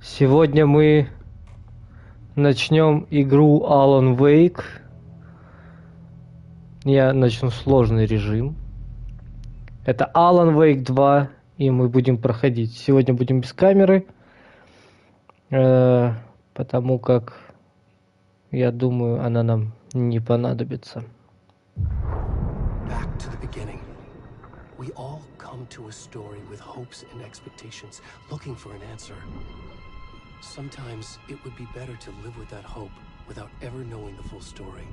Сегодня мы начнем игру Алан Вейк. Я начну сложный режим. Это Алан Вейк 2, и мы будем проходить. Сегодня будем без камеры, потому как, я думаю, она нам не понадобится. Back to the beginning. We all come to a story with hopes and expectations, looking for an answer. Sometimes it would be better to live with that hope without ever knowing the full story.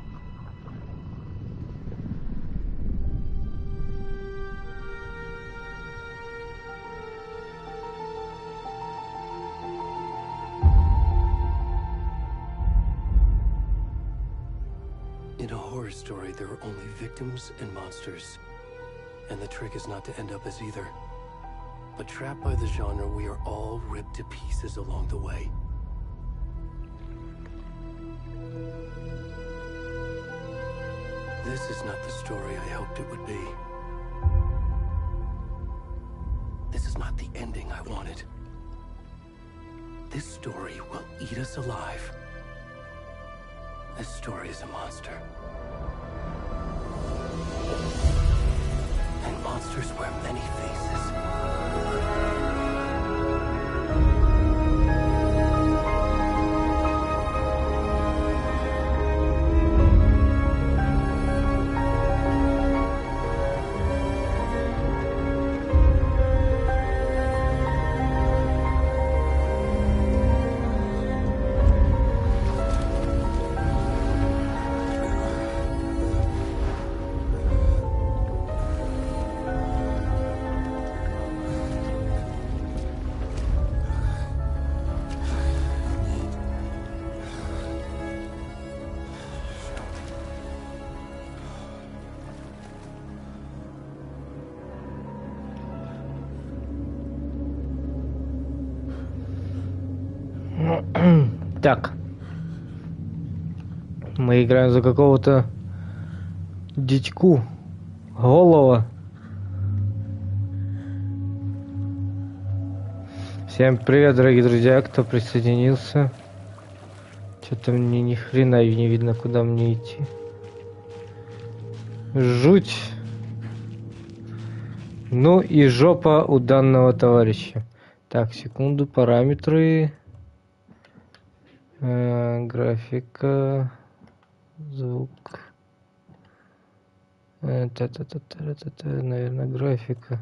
In a horror story, there are only victims and monsters. And the trick is not to end up as either. But trapped by the genre, we are all ripped to pieces along the way. This is not the story I hoped it would be. This is not the ending I wanted. This story will eat us alive. This story is a monster. And monsters wear many faces. Так. Мы играем за какого-то дядьку голова. Всем привет, дорогие друзья, кто присоединился. Что-то мне ни хрена не видно, куда мне идти. Жуть. Ну и жопа у данного товарища. Так, секунду, параметры. Графика, звук, наверное, графика.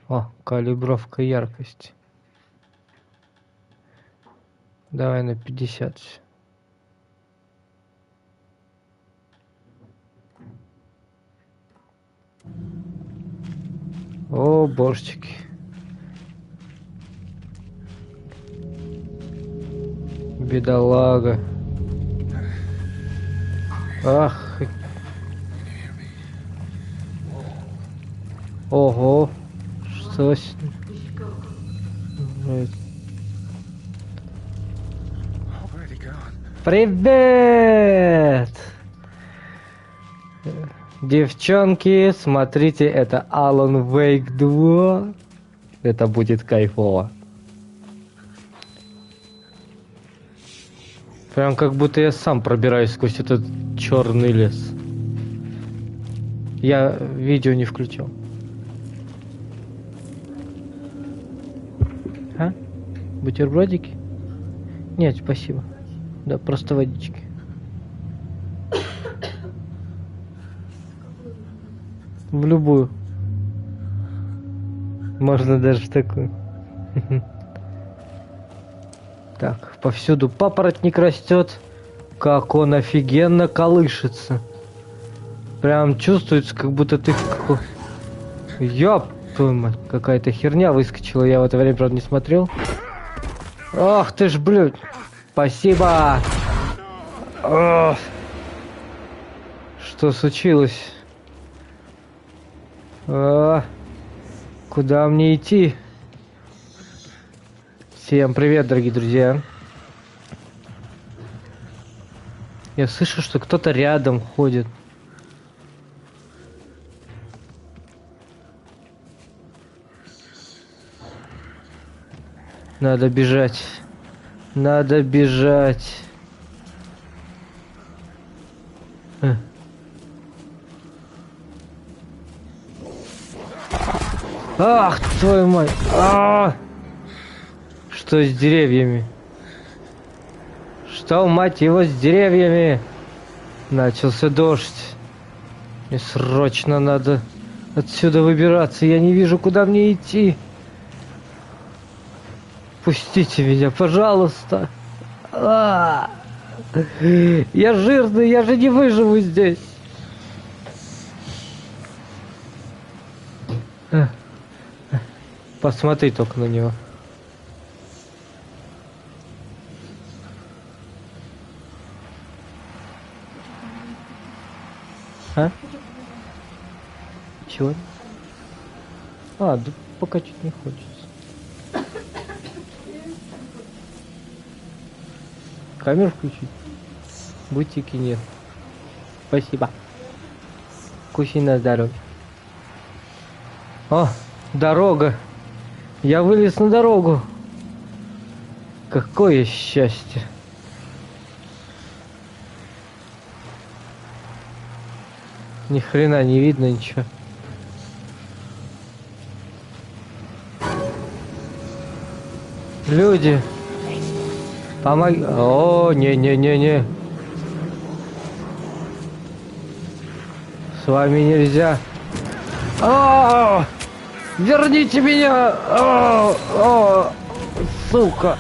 О, калибровка, яркость. Давай на 50. О, божечки. Бедолага. Ах. Ого. Что с ним? Привет! Девчонки, смотрите, это Алан Вейк 2. Это будет кайфово. Прям как будто я сам пробираюсь сквозь этот черный лес. Я видео не включил. А? Бутербродики? Нет, спасибо. Да, просто водички. В любую. Можно даже в такую. Так, повсюду папоротник растет, как он офигенно колышется. Прям чувствуется, как будто ты в Ёп твою мать, какая-то херня выскочила, я в это время, правда, не смотрел. Ах ты ж, блядь, спасибо. Ох. Что случилось? Куда мне идти? Всем привет, дорогие друзья. Я слышу, что кто-то рядом ходит. Надо бежать. Надо бежать. Ах, твою мать. Что с деревьями? Что, мать его, с деревьями? Начался дождь. Мне срочно надо отсюда выбираться. Я не вижу, куда мне идти. Пустите меня, пожалуйста. Я жирный, я же не выживу здесь. Посмотри только на него. А? Чего? Да пока чуть не хочется. Камеру включить? Бутики нет. Спасибо. Куси на здоровье. О, дорога. Я вылез на дорогу. Какое счастье. Ни хрена не видно ничего. Люди. Помоги. О, не-не-не-не. С вами нельзя. Верните меня! Сука!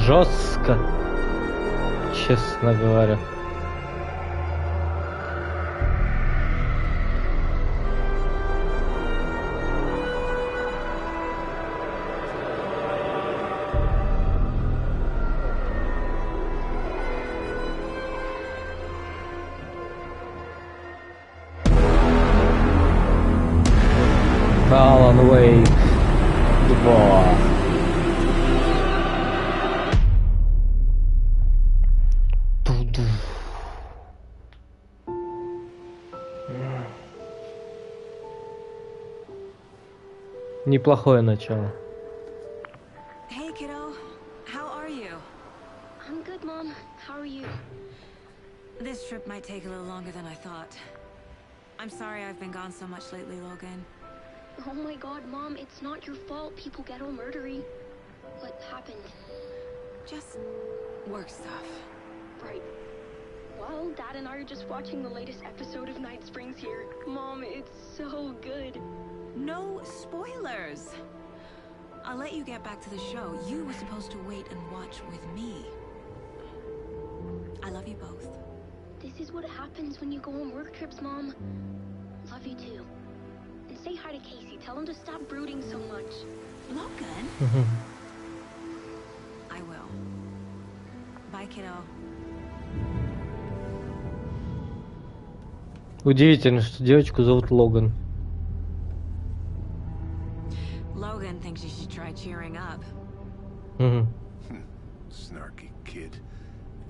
Жестко, честно говоря. Алан Вейк 2. Неплохое начало. Hey kiddo, how are you? I'm good, Mom. How are you? This trip might take a little longer than I thought. I'm sorry I've been gone so much lately, Logan. Oh my God, Mom, it's not your fault. People get all murdery. What happened? Just work stuff. Right. Well, Dad and I are just watching the latest episode of Night Springs here. Mom, it's so good. No spoilers! I'll let you get back to the show. You were supposed to wait and watch with me. I love you both. This is what happens when you go on work trips, Mom. Love you too. And say hi to Casey. Tell him to stop brooding so much. Logan? I will. Bye, kiddo. Удивительно, что девочку зовут Логан. Logan thinks you should try cheering up. Snarky kid.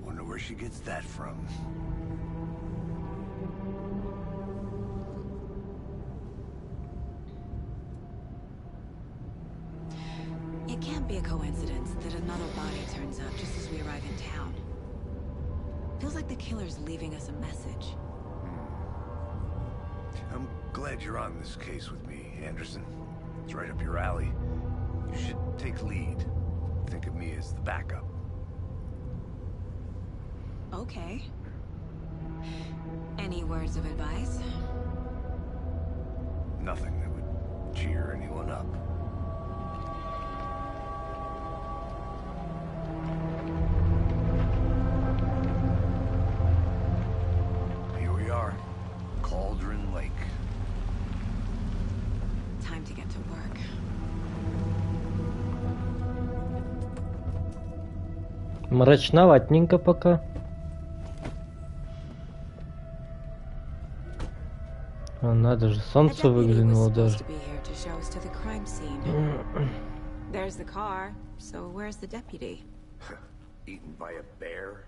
Wonder where she gets that from. It can't be a coincidence that another body turns up just as we arrive in town. Feels like the killer's leaving us a message. I'm glad you're on this case with me, Anderson. It's right up your alley. You should take lead. Think of me as the backup. Okay. Any words of advice? Nothing that would cheer anyone up. Here we are. Cauldron Lake. Time to get to work. Мрачноватненько пока. А надо же, солнце выглянуло даже. There's the car, so where's the deputy? Eaten by a bear?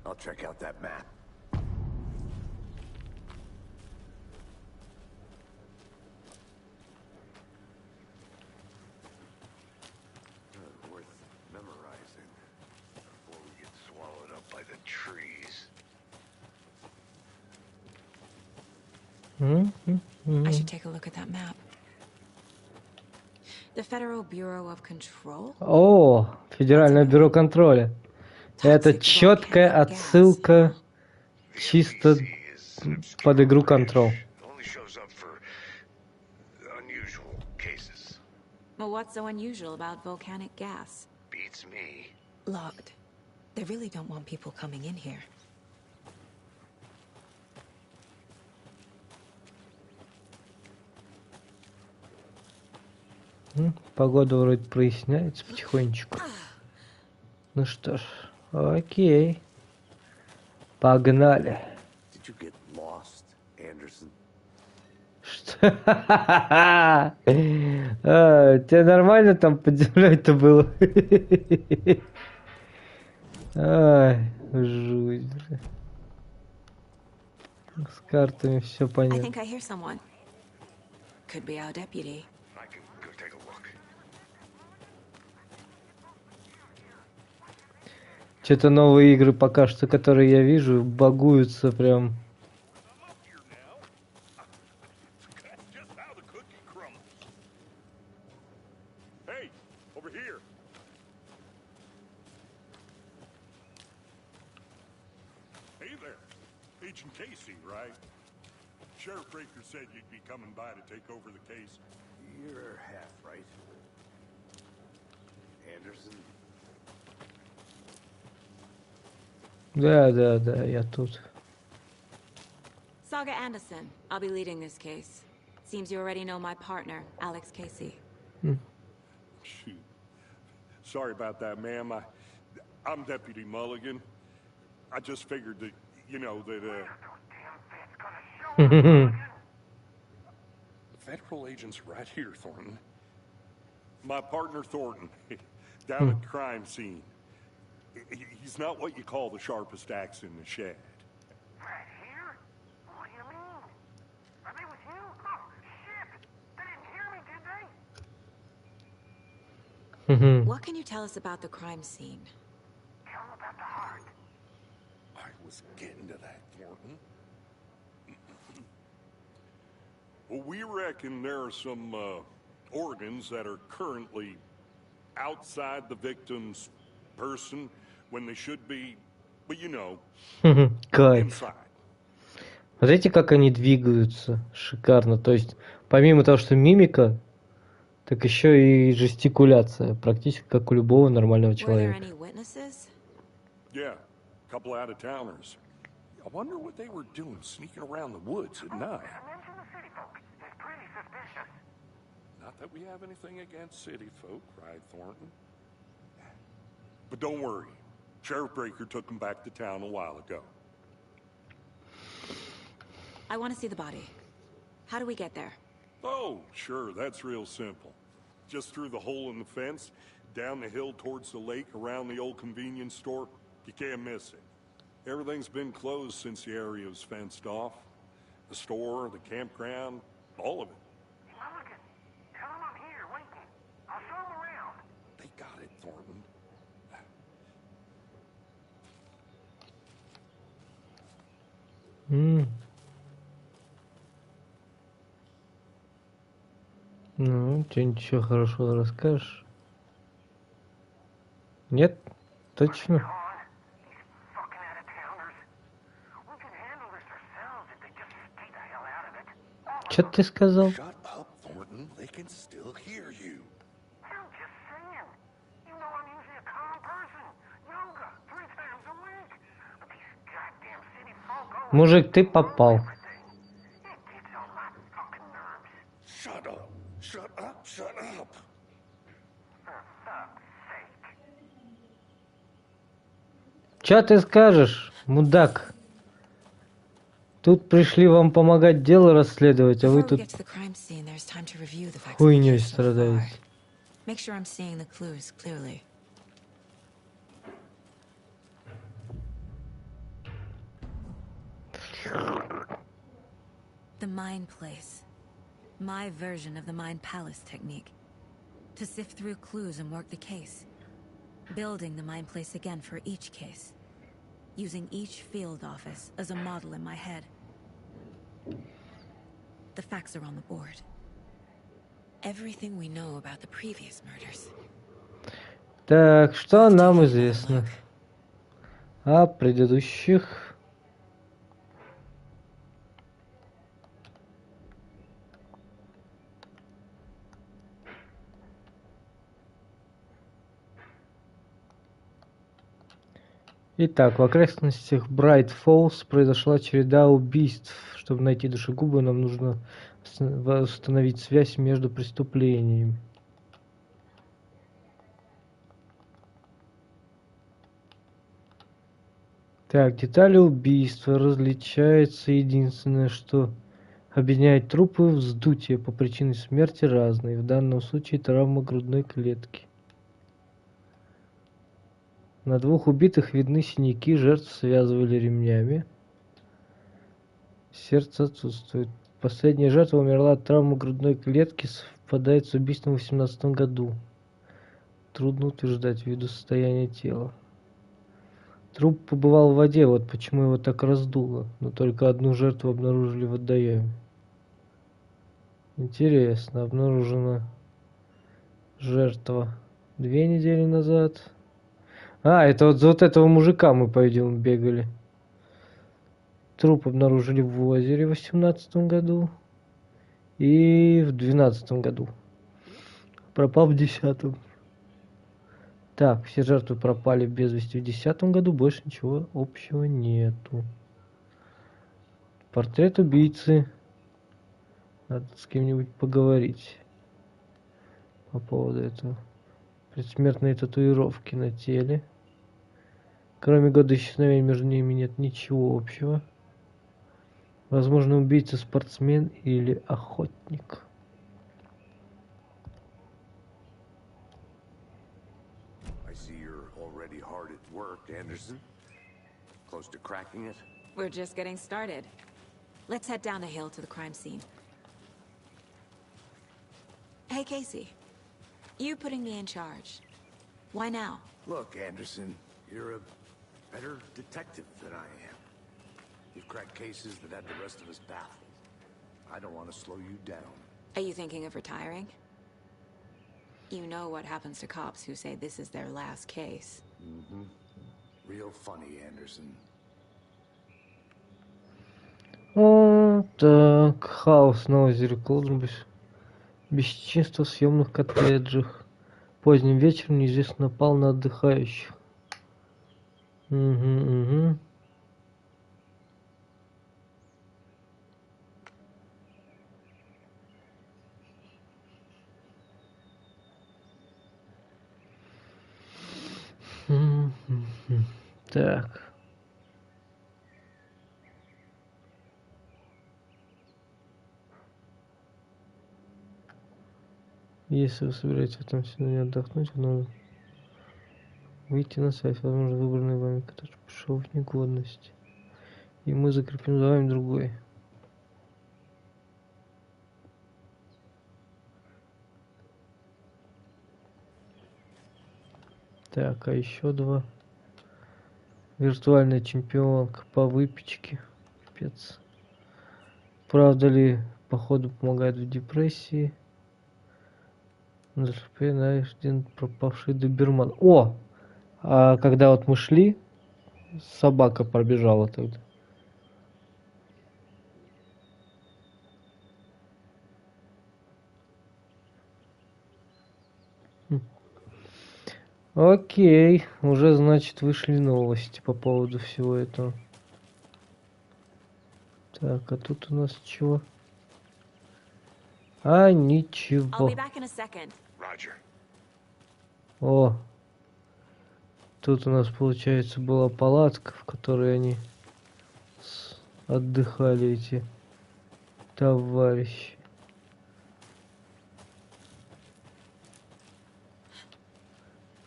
I'll check out that map. Worth memorizing before we get swallowed up by the trees. I should take a look at that map. The Federal Bureau of Control? О, Федеральное бюро контроля. Это четкая отсылка чисто под игру Control. Well, what's so unusual about volcanic gas? Beats me. Logged. They really don't want people coming in here. Погода вроде проясняется потихонечку. Ну что ж, окей. Погнали. Did you get lost, Anderson? Что? Тебе нормально там подземлять-то было? Ай, жуть. С картами все I понятно. think I hear someone. Could be our deputy. I can go take a look. Что-то новые игры пока что, которые я вижу, багуются прям. Agent Casey, right? Sheriff Breaker said you'd be coming by to take over the case. You're half right. Anderson? Да, я тут. Saga Anderson. I'll be leading this case. Seems you already know my partner, Alex Casey. Shoot. Sorry about that, ma'am. I'm Deputy Mulligan. I just figured that, Federal agents right here, Thornton. My partner, Thornton, down at the crime scene. He's not what you call the sharpest axe in the shed. Right here? What do you mean? Are they with you? Oh, shit! They didn't hear me, did they? What can you tell us about the crime scene? Tell them about the heart. I was getting to that, Thornton. Well, we reckon there are some organs that are currently outside the victim's person when they should be, but Кайф. inside. Смотрите, как они двигаются. Шикарно. То есть, помимо того, что мимика, так еще и жестикуляция. Практически как у любого нормального Were there человека. any witnesses? Yeah, a couple out-of-towners. I wonder what they were doing sneaking around the woods at night. Mention the city folk. It's pretty suspicious. Not that we have anything against city folk, right, Thornton? But don't worry. Sheriff Breaker took them back to town a while ago. I want to see the body. How do we get there? Oh, sure, that's real simple. Just through the hole in the fence, down the hill towards the lake, around the old convenience store. You can't miss it. Everything's been closed since the area was fenced off. The store, the campground, all of it. Mulligan, tell them I'm here, waiting. I'll show them around. They got it, Thornton. Ну, что-нибудь еще хорошего расскажешь? Нет? Точно? He's fucking out of town. Что ты сказал? Shut up, Thornton. They can still hear you. I'm just saying. You know I'm usually a calm person. Yoga 3 times a week. But these goddamn city folk always Мужик, ты попал. everything. It gets on my fucking nerves. Shut up. Shut up. Shut up. For fuck's sake. Чё ты скажешь, мудак? Тут пришли вам помогать дело расследовать, а вы Before we тут get to the crime scene, there's time to review the facts of the хуйнёй case so far. страдаете. Make sure I'm seeing the clues clearly. The Mind Place. My version of the Mind Palace technique. To sift through clues and work the case. Building the Mind Place again for each case. Using each field office as a model in my head. The facts are on the board. Everything we know about the previous murders. Так, что нам известно о предыдущих? Итак, в окрестностях Брайт Фоллс произошла череда убийств. Чтобы найти душегуба, нам нужно установить связь между преступлениями. Так, детали убийства различаются. Единственное, что объединяет трупы, вздутие по причине смерти разные. В данном случае травма грудной клетки. На двух убитых видны синяки, жертв связывали ремнями. Сердце отсутствует. Последняя жертва умерла от травмы грудной клетки, совпадает с убийством в 2018 году. Трудно утверждать ввиду состояния тела. Труп побывал в воде, вот почему его так раздуло. Но только одну жертву обнаружили в водоеме. Интересно, обнаружена жертва 2 недели назад. А, это вот за вот этого мужика мы пойдем бегали. Труп обнаружили в озере в 2018 году. И в 2012 году. Пропал в 2010. Так, все жертвы пропали без вести в 2010 году. Больше ничего общего нету. Портрет убийцы. Надо с кем-нибудь поговорить по поводу этого. Предсмертные татуировки на теле. Кроме года исчезновения между ними нет ничего общего. Возможно, убийца спортсмен или охотник. I see you're already hard at work, Anderson. Close to cracking it? We're just getting started. Let's head down the hill to the crime scene. Hey, Casey. You putting me in charge. Why now? Look, Anderson, you're a better detective than I am. You've cracked cases that had the rest of us baffled. I don't want to slow you down. Are you thinking of retiring? You know what happens to cops who say this is their last case. Mm-hmm. Real funny, Anderson. О, так, хаос на озере Колденбиш. Бесчинство в съемных коттеджах. Поздним вечером неизвестно напал на отдыхающих. Угу. Так. Если вы собираетесь в этом сезоне отдохнуть, нужно выйти на связь, возможно, выбранный вами коттедж пришел в негодность. И мы закрепим за вами другой. Так, а еще два. Виртуальная чемпионка по выпечке. Пипец. Правда ли походу помогает в депрессии? Найден пропавший доберман. О! А когда вот мы шли, собака пробежала тогда. Окей, уже, значит, вышли новости по поводу всего этого. Так, а тут у нас чего? А, ничего. О, тут у нас, получается, была палатка, в которой они отдыхали, эти товарищи.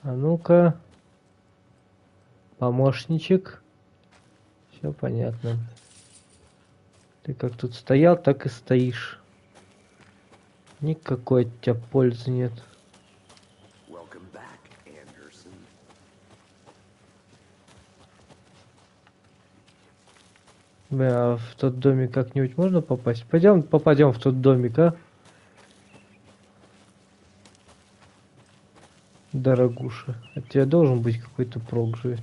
А ну-ка, помощничек. Все понятно. Ты как тут стоял, так и стоишь. Никакой от тебя пользы нет. Бля, а в тот домик как-нибудь можно попасть? Пойдем попадем в тот домик, а? Дорогуша. От тебя должен быть какой-то прок же.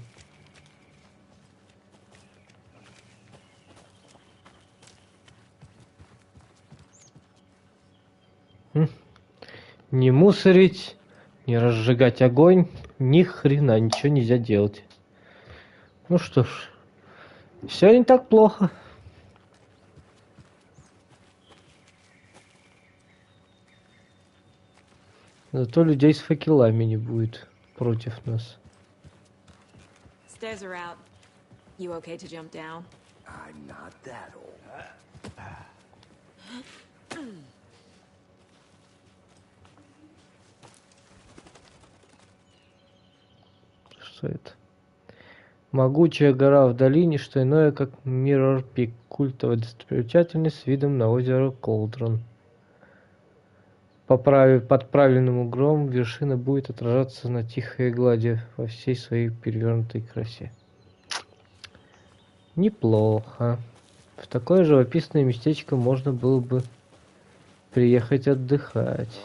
Не мусорить, не разжигать огонь, ни хрена ничего нельзя делать. Ну что ж, все не так плохо. Зато людей с факелами не будет против нас. Stairs are out. You okay to jump down? I'm not that old. Что это? Могучая гора в долине, что иное, как Mirror Peak, культовая достопримечательность с видом на озеро Колдрон. Под правильным углом вершина будет отражаться на тихой глади во всей своей перевернутой красе. Неплохо. В такое живописное местечко можно было бы приехать отдыхать.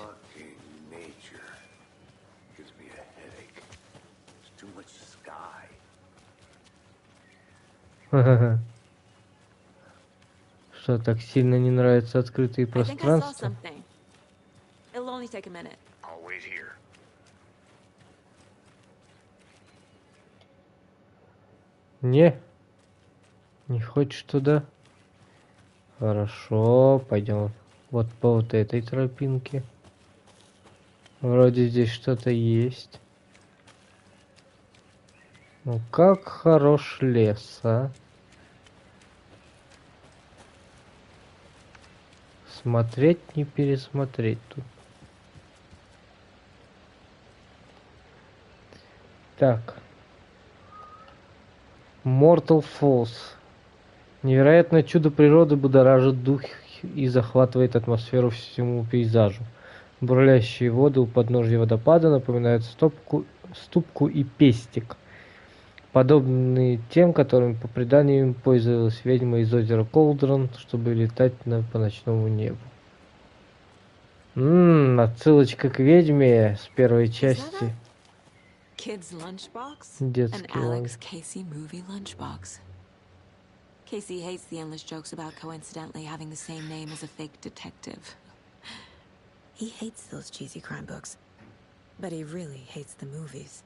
Что, так сильно не нравятся открытые пространства? It'll only take a minute. I'll wait here. Не хочешь туда? Хорошо, пойдем вот по вот этой тропинке. Вроде здесь что-то есть. Ну как хорош лес, а? Смотреть, не пересмотреть тут. Так. Mortal Falls. Невероятное чудо природы будоражит дух и захватывает атмосферу всему пейзажу. Бурлящие воды у подножья водопада напоминают ступку и пестик, подобные тем, которыми по преданию пользовалась ведьма из озера Колдрон, чтобы летать по ночному небу. Отсылочка к ведьме с первой части. Kid's lunchbox? Детский An Alex Casey movie lunchbox. Casey hates the endless jokes about coincidentally having the same name as a fake detective. He hates those cheesy crime books, but he really hates the movies.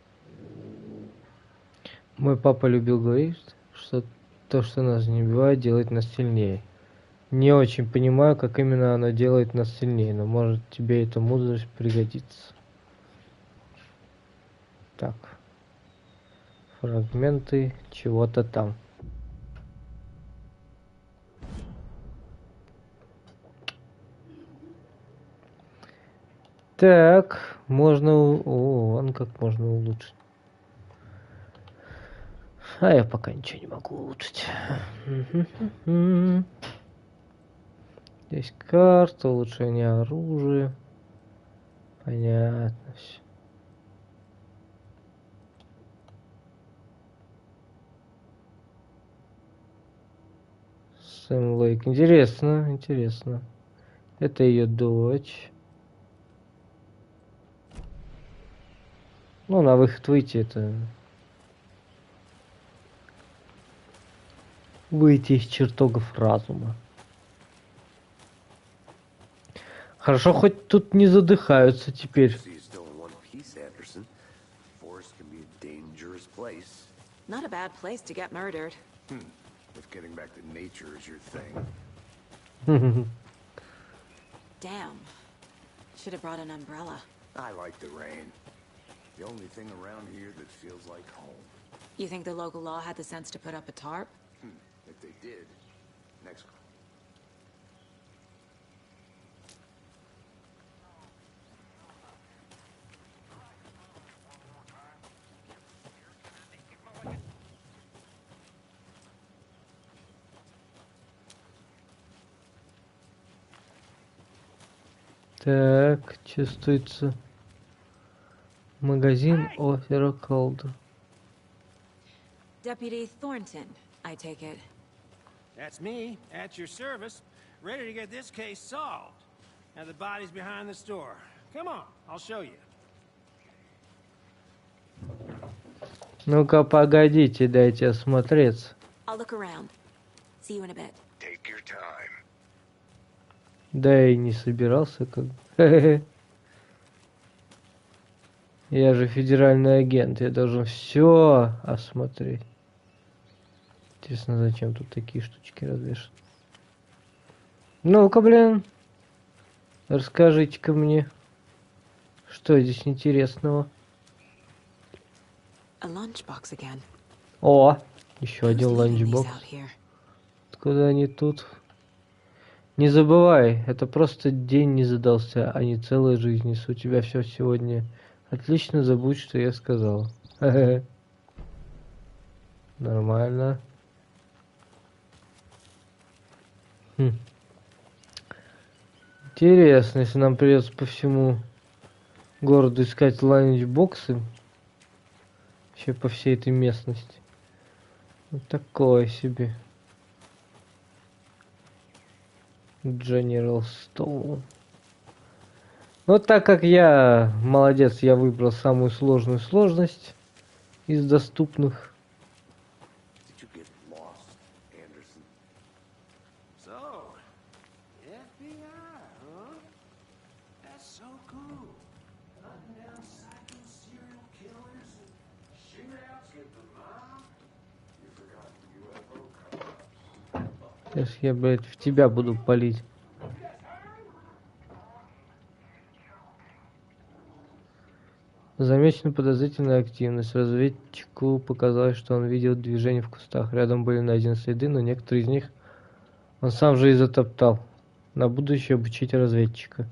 Мой папа любил говорить, что то, что нас не убивает, делает нас сильнее. Не очень понимаю, как именно оно делает нас сильнее, но может тебе эта мудрость пригодится. Так. Фрагменты чего-то там. Так, можно... О, вон как можно улучшить. А я пока ничего не могу улучшить. Здесь карта, улучшение оружия. Понятно все. Сэм Лейк. Интересно, интересно. Это ее дочь. Ну, на выход выйти это... Выйти из чертогов разума. Хорошо, хоть тут не задыхаются теперь. force can be a dangerous place. Not a bad place to get murdered. If getting back to nature is your thing. Damn. Should have brought an umbrella. I like the rain. The only thing around here that feels like home. You think the local law had the sense to put up a tarp? If they did, next call. Так, чувствуется магазин Офера Колда. Deputy Thornton, I take it. That's me, at your service, ready to get this case solved. Now the body's behind the store. Come on, I'll show you. Ну-ка, погодите, дайте осмотреться. I'll look around. See you in a bit. Take your time. Да и не собирался как бы. Я же федеральный агент, я должен все осмотреть. Интересно, зачем тут такие штучки развешаны? Ну-ка, блин. Расскажите-ка мне, что здесь интересного. A lunchbox again. О, еще Who's один leaving these ланчбокс. out here? Откуда они тут? Не забывай, это просто день не задался, а не целая жизнь. Если у тебя все сегодня отлично, забудь, что я сказал. Нормально. Интересно, если нам придется по всему городу искать ланчбоксы. Вообще по всей этой местности. Вот такое себе. General Store. Но так как я молодец, я выбрал самую сложную сложность из доступных. Did you get lost, Anderson? So, FBI, huh? That's so cool. Hunting down psycho serial killers and shootouts with the mob. You forgot the UFO cover-up. Сейчас я, блядь, в тебя буду палить. Замечена подозрительная активность. Разведчику показалось, что он видел движение в кустах. Рядом были найдены следы, но некоторые из них он сам же и затоптал. На будущее обучить разведчика.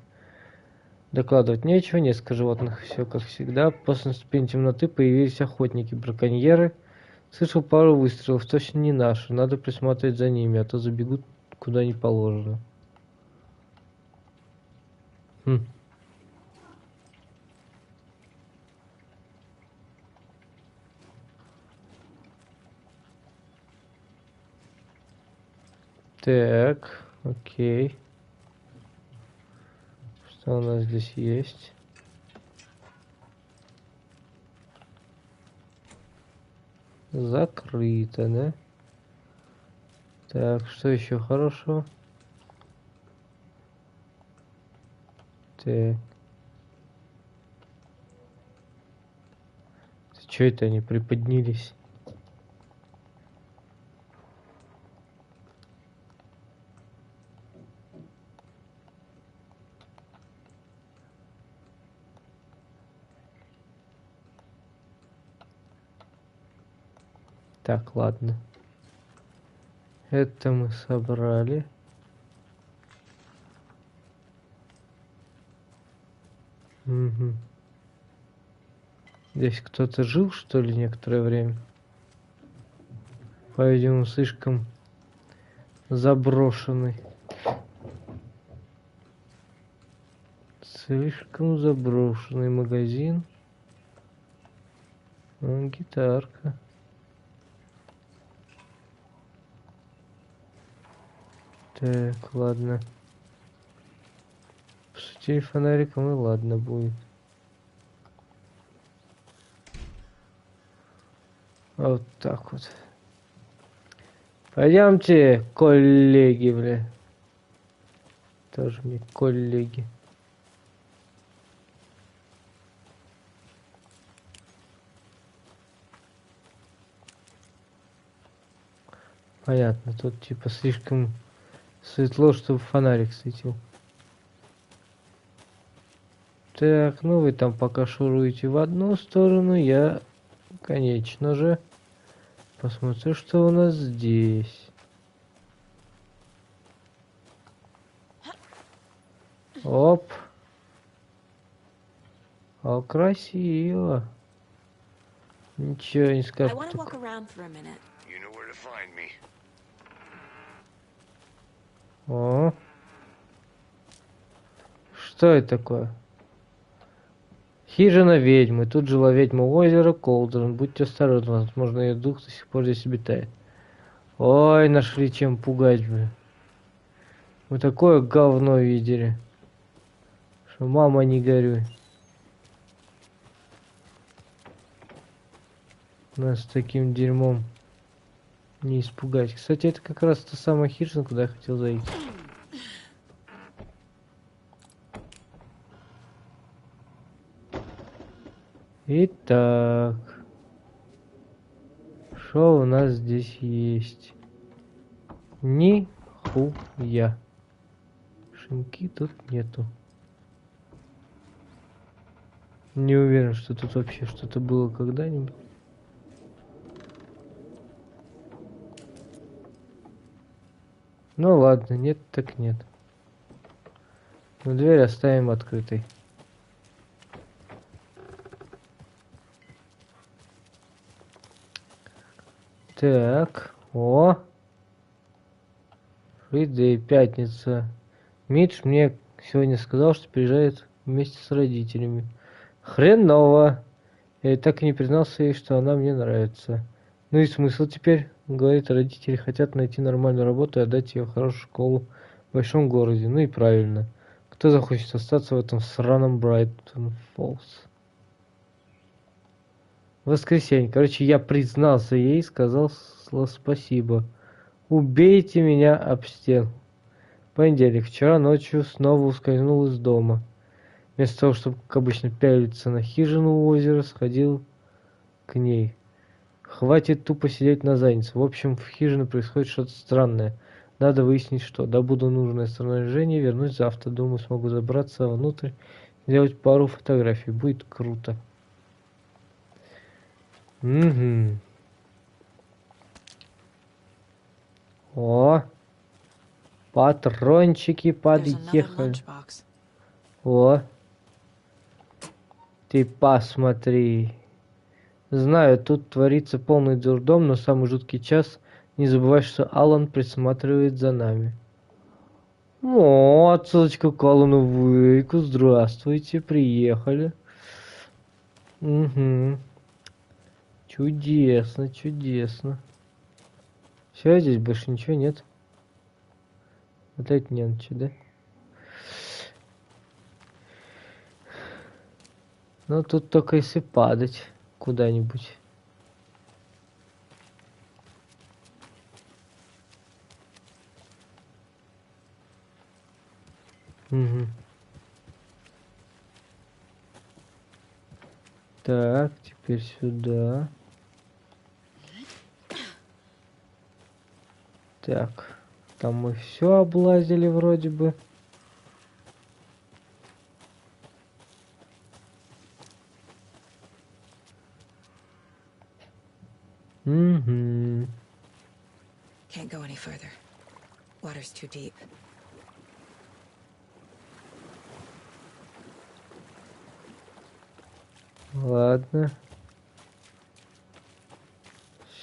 Докладывать нечего, несколько животных, все как всегда. После наступления темноты появились охотники, браконьеры. Слышал пару выстрелов, точно не наши. Надо присматривать за ними, а то забегут куда не положено. Так, окей. Что у нас здесь есть? Закрыто, да? Так, что еще хорошего? Так. Что это они приподнялись? Так, ладно. Это мы собрали. Угу. Здесь кто-то жил, что ли, некоторое время? По-видимому, слишком заброшенный. Слишком заброшенный магазин. Гитарка. Так, ладно. Посветили фонариком, и ладно будет. Вот так вот. Пойдемте, коллеги, бля. Тоже мне коллеги. Понятно, тут типа слишком светло, чтобы фонарик светил. Так, ну вы там пока шуруете в одну сторону, я, конечно же, посмотрю, что у нас здесь. Оп. О, красиво. Ничего не скажу. О. Что это такое? Хижина ведьмы. Тут жила ведьма озера Колдерн. Будьте осторожны, возможно, ее дух до сих пор здесь обитает. Ой, нашли чем пугать, блин. Вы такое говно видели. Что мама не горюй. Нас таким дерьмом не испугать. Кстати, это как раз та самая хижина, куда я хотел зайти. Итак, что у нас здесь есть? Нихуя. Шинки тут нету. Не уверен, что тут вообще что-то было когда-нибудь. Ну ладно, нет так нет. Но дверь оставим открытой. Так, о. Фридей, пятница. Мидж мне сегодня сказал, что приезжает вместе с родителями. Хреново. Я так и не признался ей, что она мне нравится. Ну и смысл теперь? Говорит, родители хотят найти нормальную работу и отдать ее в хорошую школу в большом городе. Ну и правильно. Кто захочет остаться в этом сраном Брайтон Фоллс? Воскресенье. Короче, я признался ей, сказал спасибо. Убейте меня об стену. Понедельник. Вчера ночью снова ускользнул из дома. Вместо того, чтобы, как обычно, пялиться на хижину у озера, сходил к ней. Хватит тупо сидеть на заднице. В общем, в хижине происходит что-то странное. Надо выяснить, что. Добуду нужное снаряжение, вернусь завтра. Думаю, смогу забраться внутрь, сделать пару фотографий. Будет круто. Угу. О, патрончики подъехали. О, ты посмотри. Знаю, тут творится полный дурдом, но самый жуткий час. Не забывай, что Алан присматривает за нами. О, отсылочка к Алану Вейку. Здравствуйте, приехали. Угу. Чудесно, чудесно. Все, здесь больше ничего нет. Вот это не ничего, да? Ну, тут только если падать куда-нибудь. Угу. Так, теперь сюда. Так, там мы все облазили вроде бы. Угу. Can't go any further. Water's too deep. Ладно.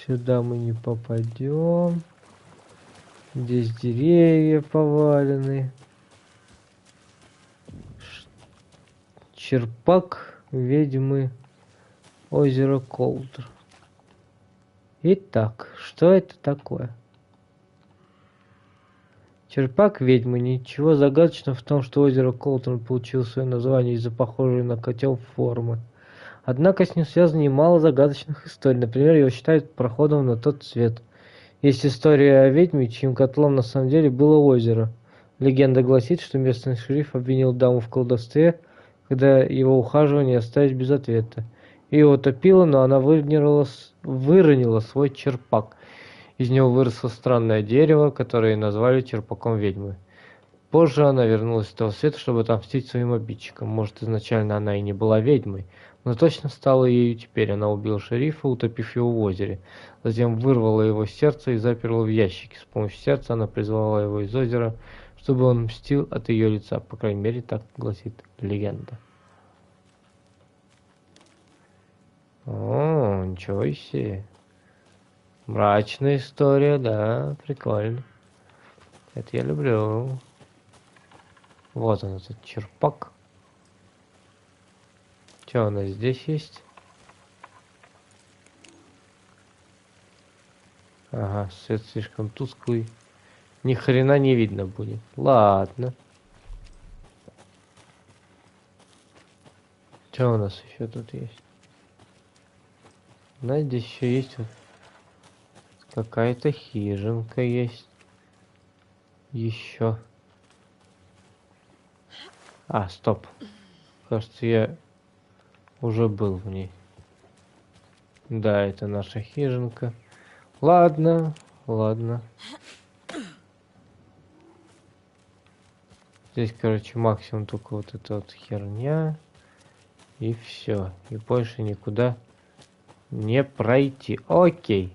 Сюда мы не попадем. Здесь деревья повалены. Черпак ведьмы озера Колдер. Итак, что это такое? Черпак ведьмы. Ничего загадочного в том, что озеро Колдер получило свое название из-за похожей на котел формы. Однако с ним связано немало загадочных историй. Например, его считают проходом на тот свет. Есть история о ведьме, чьим котлом на самом деле было озеро. Легенда гласит, что местный шериф обвинил даму в колдовстве, когда его ухаживания остались без ответа. Ее утопило, но она выронила свой черпак. Из него выросло странное дерево, которое назвали черпаком ведьмы. Позже она вернулась с того света, чтобы отомстить своим обидчикам. Может, изначально она и не была ведьмой, но точно стала ею теперь. Она убила шерифа, утопив его в озере. Затем вырвала его сердце и заперла в ящике. С помощью сердца она призвала его из озера, чтобы он мстил от ее лица. По крайней мере, так гласит легенда. О, ничего себе. Мрачная история, да, прикольно. Это я люблю. Вот он, этот черпак. Что у нас здесь есть? Ага, свет слишком тусклый. Ни хрена не видно будет. Ладно. Что у нас еще тут есть? Да, здесь еще есть вот какая-то хижинка есть. Еще. А, стоп. Кажется, я уже был в ней. Да, это наша хижинка. Ладно, ладно. Здесь, короче, максимум только вот эта вот херня. И все. И больше никуда не пройти. Окей.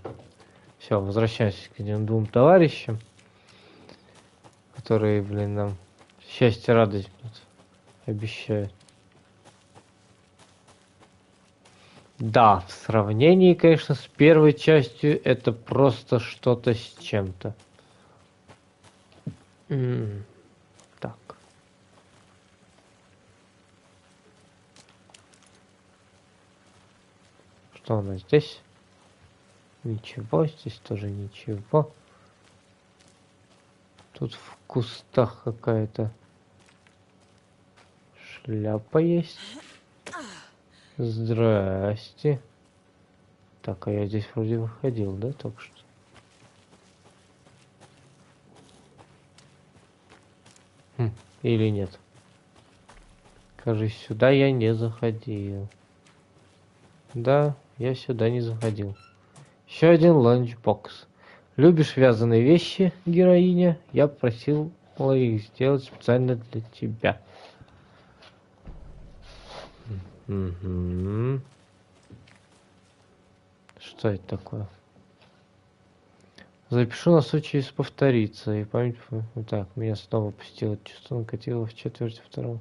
Все, возвращаемся к этим двум товарищам, которые, блин, нам счастье, радость обещают. Да, в сравнении, конечно, с первой частью это просто что-то с чем-то. Так. Что у нас здесь? Ничего, здесь тоже ничего. Тут в кустах какая-то шляпа есть. Здрасте. Так, а я здесь вроде выходил, да, только что? Или нет? Кажется, сюда я не заходил. Да, я сюда не заходил. Еще один ланчбокс. Любишь вязаные вещи, героиня? Я просил их сделать специально для тебя. Угу. Что это такое? Запишу на случай, если повторится. И память... Так, меня снова посетило чувство, накатило в четверти второго.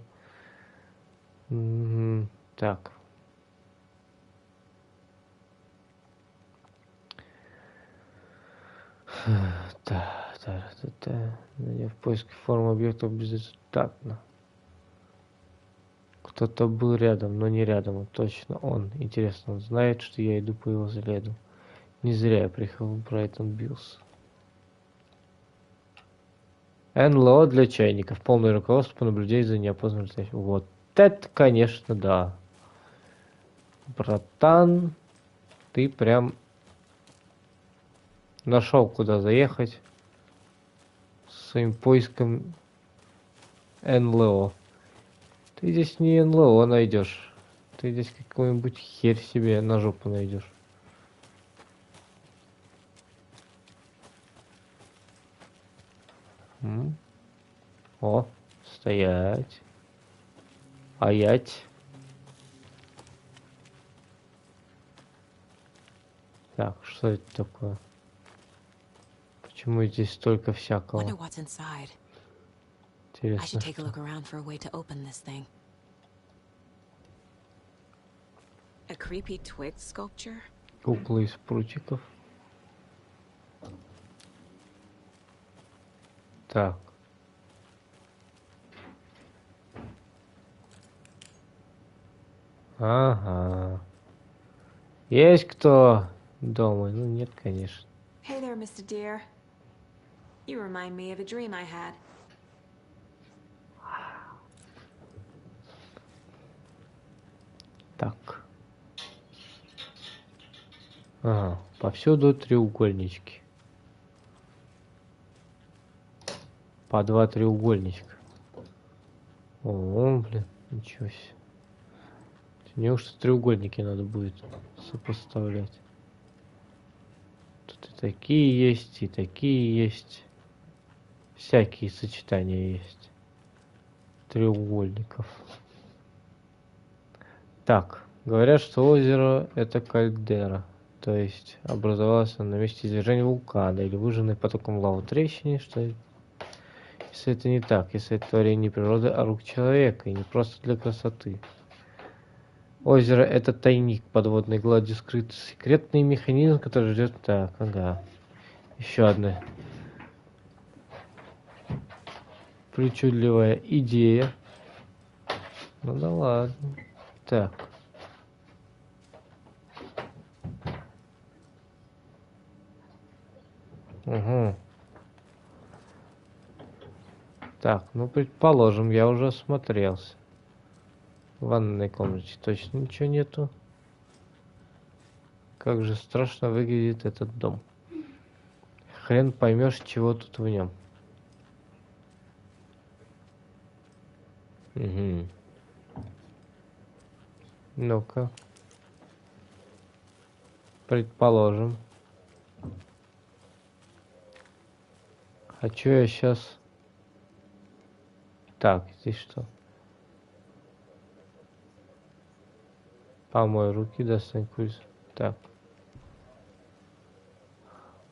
Так. В поиске формы объектов безрезультатно. Кто-то был рядом, но не рядом, точно он. Интересно, он знает, что я иду по его следу. Не зря я приехал в Брайтон Биллс. НЛО для чайников. Полное руководство по наблюдению за неопознанным летающим. Вот это, конечно, да. Братан, ты прям нашел, куда заехать с своим поиском НЛО. Ты здесь не НЛО найдешь. Ты здесь какую-нибудь херь себе на жопу найдешь. О, стоять. Аять. Так, что это такое? Почему здесь столько всякого? Интересно, что? Куклы из прутиков. Так. Ага. Есть кто дома? Ну нет, конечно. Hey there, Mr. Deer. You remind me of a dream I had. Так. Ага, повсюду треугольнички. По 2 треугольничка. О, блин, ничего себе. Неужто треугольники надо будет сопоставлять? Тут такие есть, и такие есть. Всякие сочетания есть. Треугольников. Так, говорят, что озеро это кальдера. То есть образовалось на месте извержения вулкана или выжженной потоком лавы трещины, что если это не так, если это творение природы, а рук человека, и не просто для красоты. Озеро это тайник, подводной гладью скрыт секретный механизм, который ждет. Так, ага. Еще одна причудливая идея. Ну да ладно. Так. Угу. Так, ну предположим, я уже осмотрелся. В ванной комнате точно ничего нету. Как же страшно выглядит этот дом. Хрен поймешь, чего тут в нем. Угу. Ну-ка. Предположим. Хочу я сейчас... Так, здесь что? Помой руки, достань курицу. Так.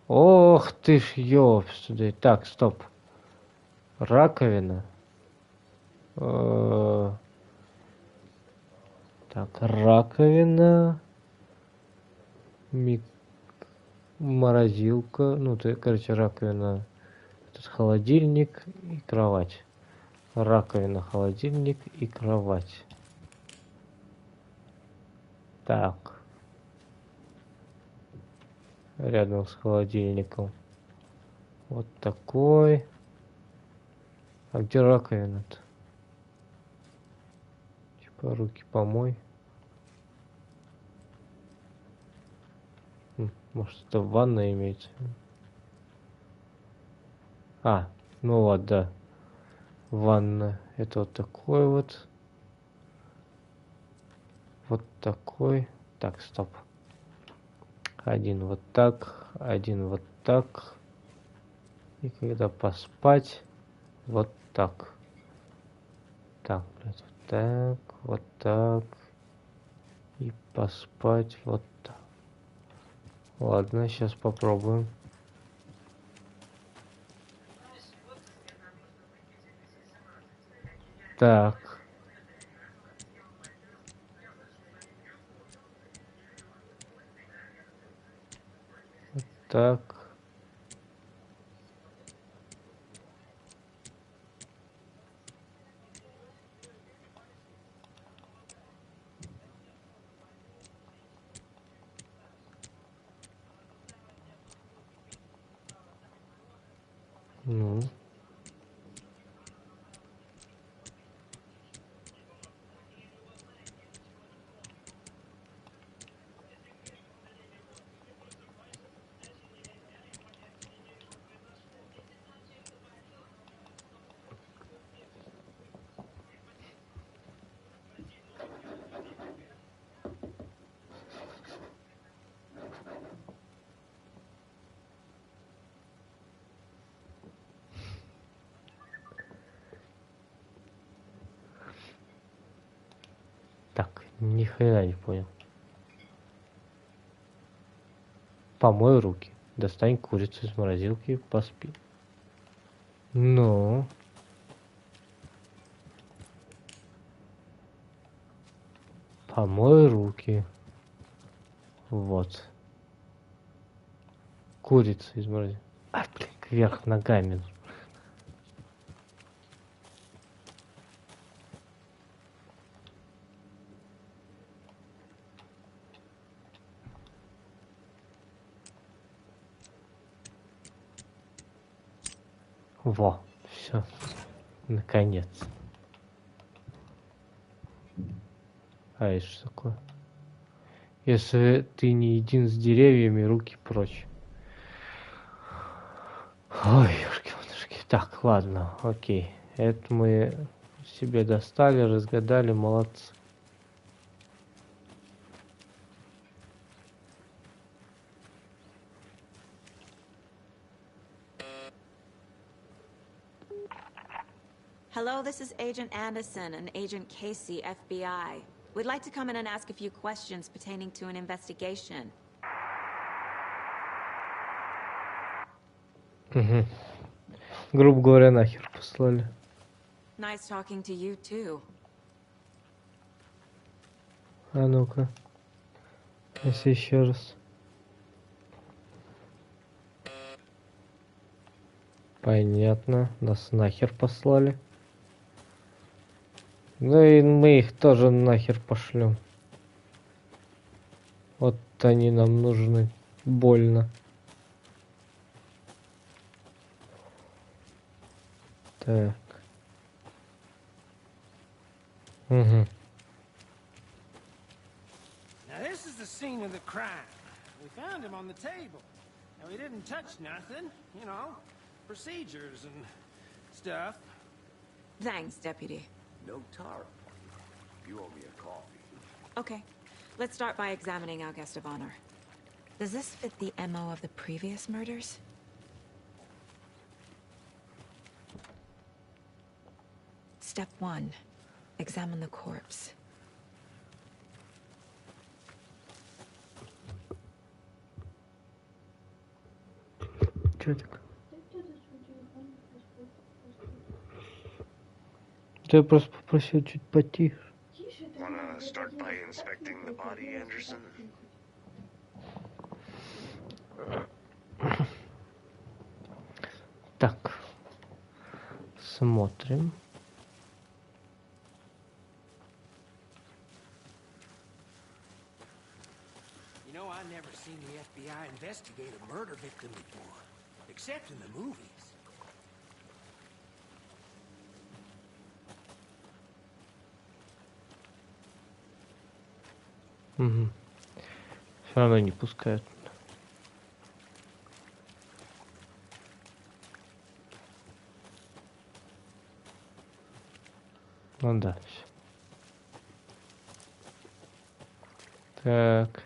Ох ты ж, ёпстуды. Так, стоп. Раковина. Так, раковина. Морозилка. Ну, ты, короче, раковина. Тут холодильник и кровать. Раковина, холодильник и кровать. Так. Рядом с холодильником. Вот такой. А где раковина-то? Типа руки помой. Может, это ванна имеется? А, ну вот, да. Ванна. Это вот такой вот. Вот такой. Так, стоп. Один вот так. Один вот так. И когда поспать, вот так. Так, блядь, вот так. Вот так. И поспать вот так. Ладно, сейчас попробуем. Так. Вот так. Ну. Так, ни хрена не понял. Помой руки. Достань курицу из морозилки и поспи. Ну. Помой руки. Вот. Курица из морозилки. А, блин, кверх ногами. Во, все, наконец. А это что такое? Если ты не един с деревьями, руки прочь. Ой, ёшки-матушки. Так, ладно, окей. Это мы себе достали, разгадали, молодцы. Hello, this is Agent Anderson and Agent Casey, FBI. We'd like to come in and ask a few questions pertaining to an investigation. Угу. Грубо говоря, нахер послали. Nice talking to you, too. А ну-ка. Если еще раз. Понятно. Нас нахер послали. Ну и мы их тоже нахер пошлем. Вот они нам нужны. Больно. Так. Угу. Now this is the scene of the crime. We found him on the table. And we didn't touch nothing, you know, procedures and stuff. Thanks, Deputy. No tar. You owe me a coffee. Okay, let's start by examining our guest of honor. Does this fit the MO of the previous murders? Step 1. Examine the corpse. Чё так? Я просто попросил чуть потише. Wanna start by inspecting the body, Anderson? Так. Смотрим. You know, I've never seen the FBI investigate a murder victim before, except in the movies. Угу. Все равно не пускают. Ну да, все. Так.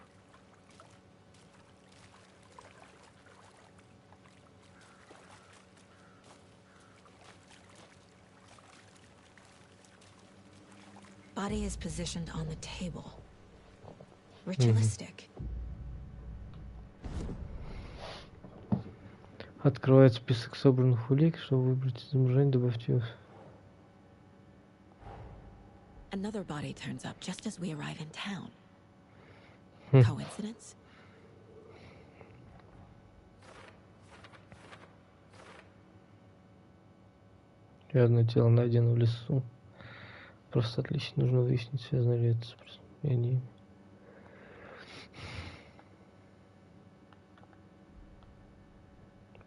Body is positioned on the table. Ritualistic. Открывает список собранных улик, чтобы выбрать изображение, добавьте. Another body turns up just as we arrive in town. Хм. Coincidence? И одно тело найдено в лесу. Просто отлично. Нужно выяснить, связано ли это с преступлением.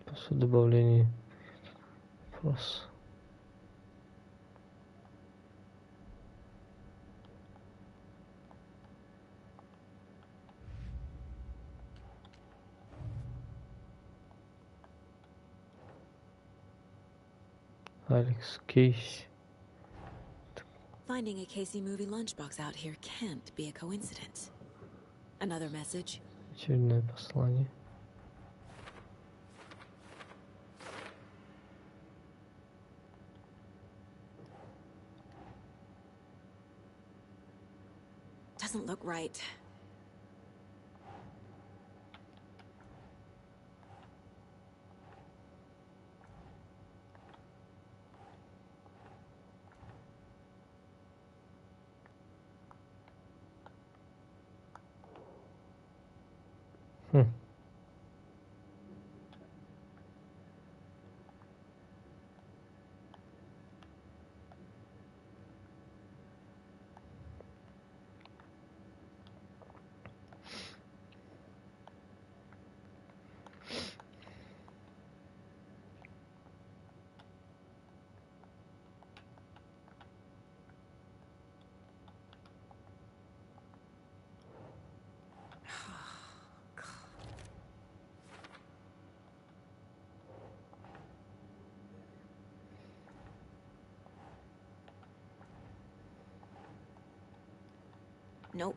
После добавления вопроса. Алекс Кейси. Finding a Casey movie lunchbox out here can't be a coincidence. Another message. Очередное послание. Doesn't look right. Хм. Nope.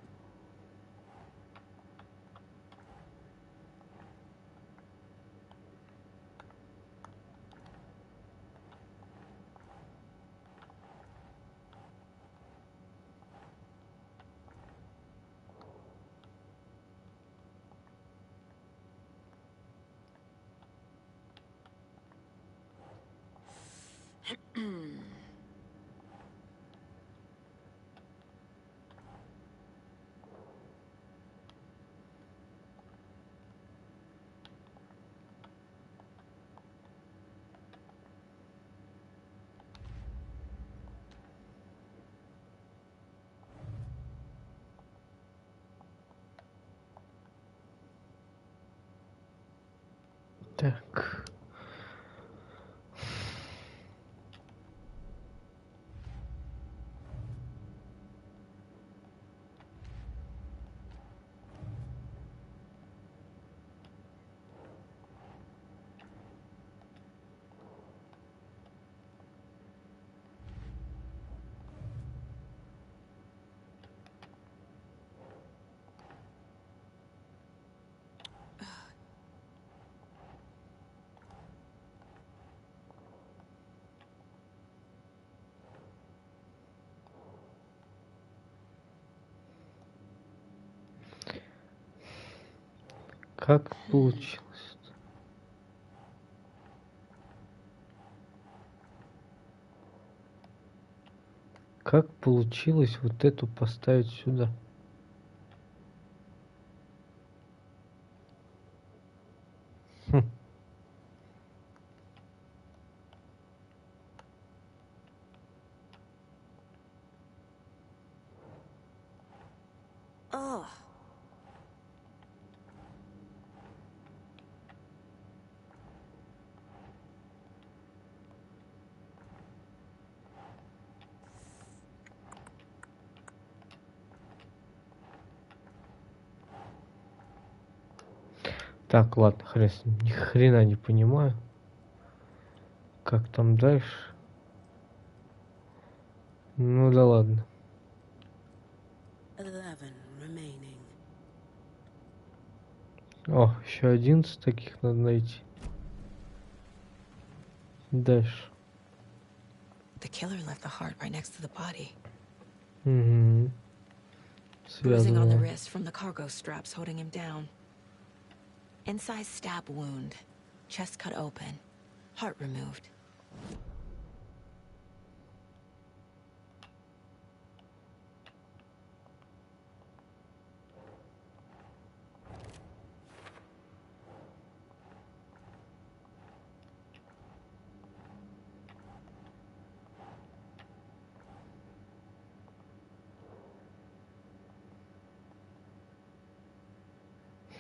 Так. Как получилось? Как получилось вот эту поставить сюда? Хм. Ugh. Так, ладно, хрен с ним. Ни хрена не понимаю. Как там дальше? Ну да ладно. 11 remaining. О, еще 11 таких надо найти. Дальше. The killer left the heart right next to the body. Угу. Bruising on the Связано. wrist from the cargo straps holding him down. Incised stab wound. Chest cut open. Heart removed.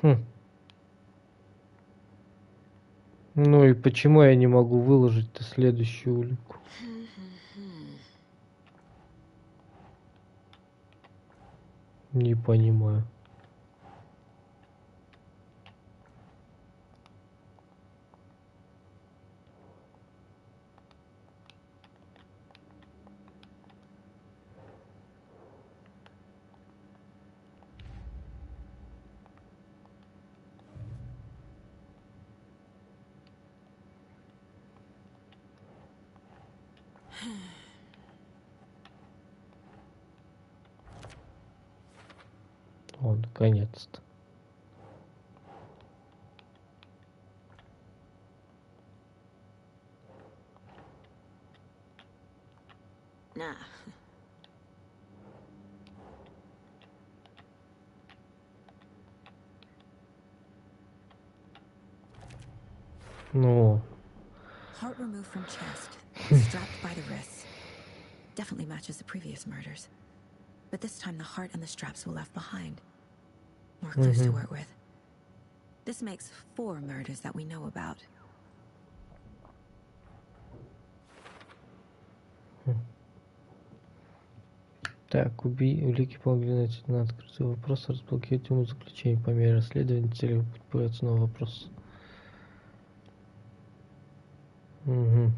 Хм. Ну и почему я не могу выложить-то следующую улику? Не понимаю. О, наконец-то. Nah. Ну, Heart removed from chest, strapped by the wrists. Definitely matches the previous murders. But this time the heart and the straps were left behind. More clues to work with. This makes 4 murders that we know about. так, улики помогли на открытый вопрос, разблокировать ему заключение по мере расследования, цели появляется новый вопрос. Угу.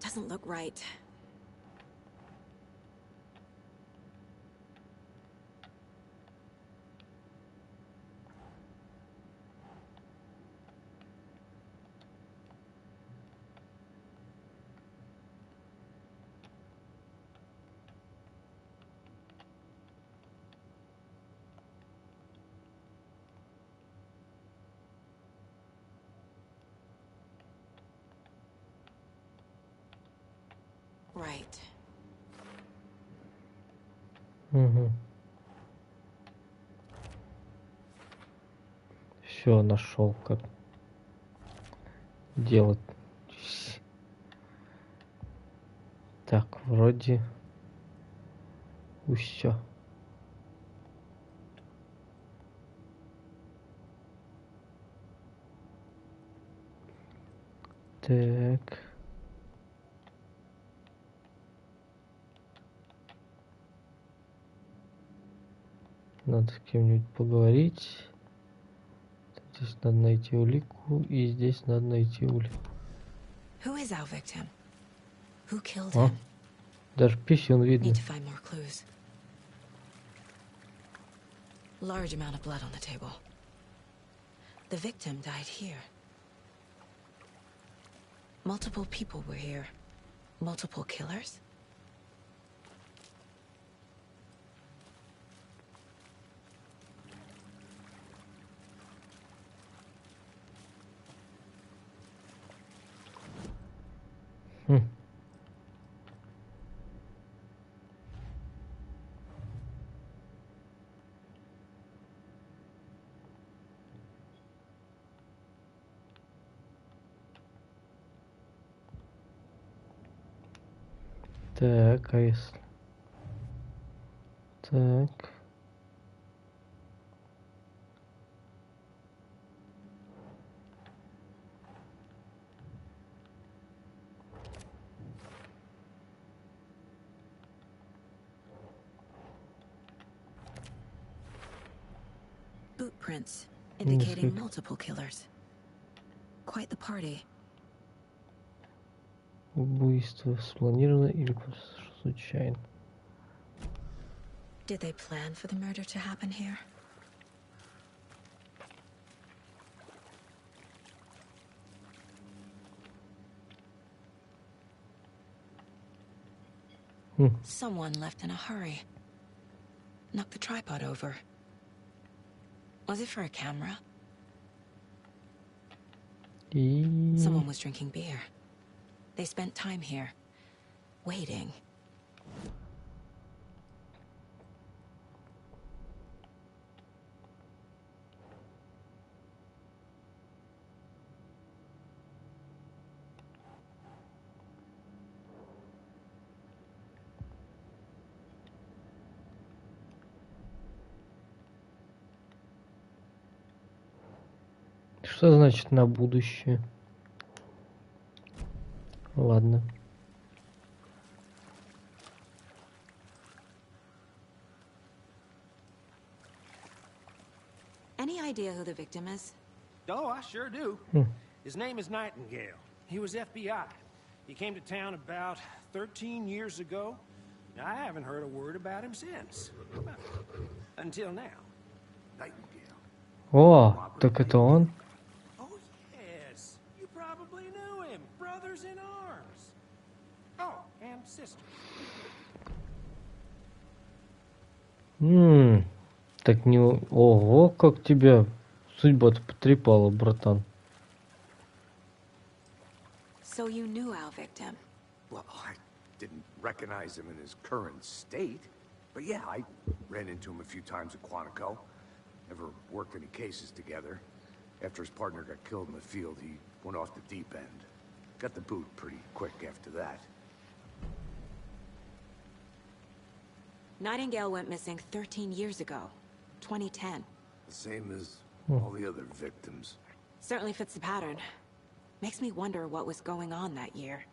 Doesn't look right. Right. Угу. Все, нашел, как делать. Так, вроде все. Так. Надо с кем-нибудь поговорить. Здесь надо найти улику, и здесь надо найти улику. Who is our victim? Who killed А? him? Даже писюн видно. Need to find more clues. Large amount of blood on the table. The victim died here. Multiple people were here. Multiple killers? Хм. Так, а если... Так. Boot prints, indicating Несколько. multiple killers. Quite the party. Убийство спланировано или просто случайно? Did they plan for the murder to happen here? Someone left in a hurry. Knocked the tripod over. Was it for a camera? И... Someone was drinking beer. They spent time here, waiting. Что значит на будущее? Ладно. Any idea who the victim is? Oh, I sure do. His name is Nightingale. He was FBI. He came to town about 13 years ago. I haven't heard a word about him since. Until now. Nightingale. О, так это он? Oh, yes. You probably knew him. Brothers in arms. Oh, and sisters. Так не... Ого, как тебя судьба-то потрепала, братан. So you knew our victim. Well, I didn't recognize him in his current state. But yeah, I ran into him a few times at Quantico. Never worked any cases together. After his partner got killed in the field, he went off the deep end. Got the boot pretty quick after that. Nightingale went missing 13 years ago, 2010. The same as all the other victims. Certainly fits the pattern. Makes me wonder what was going on that year.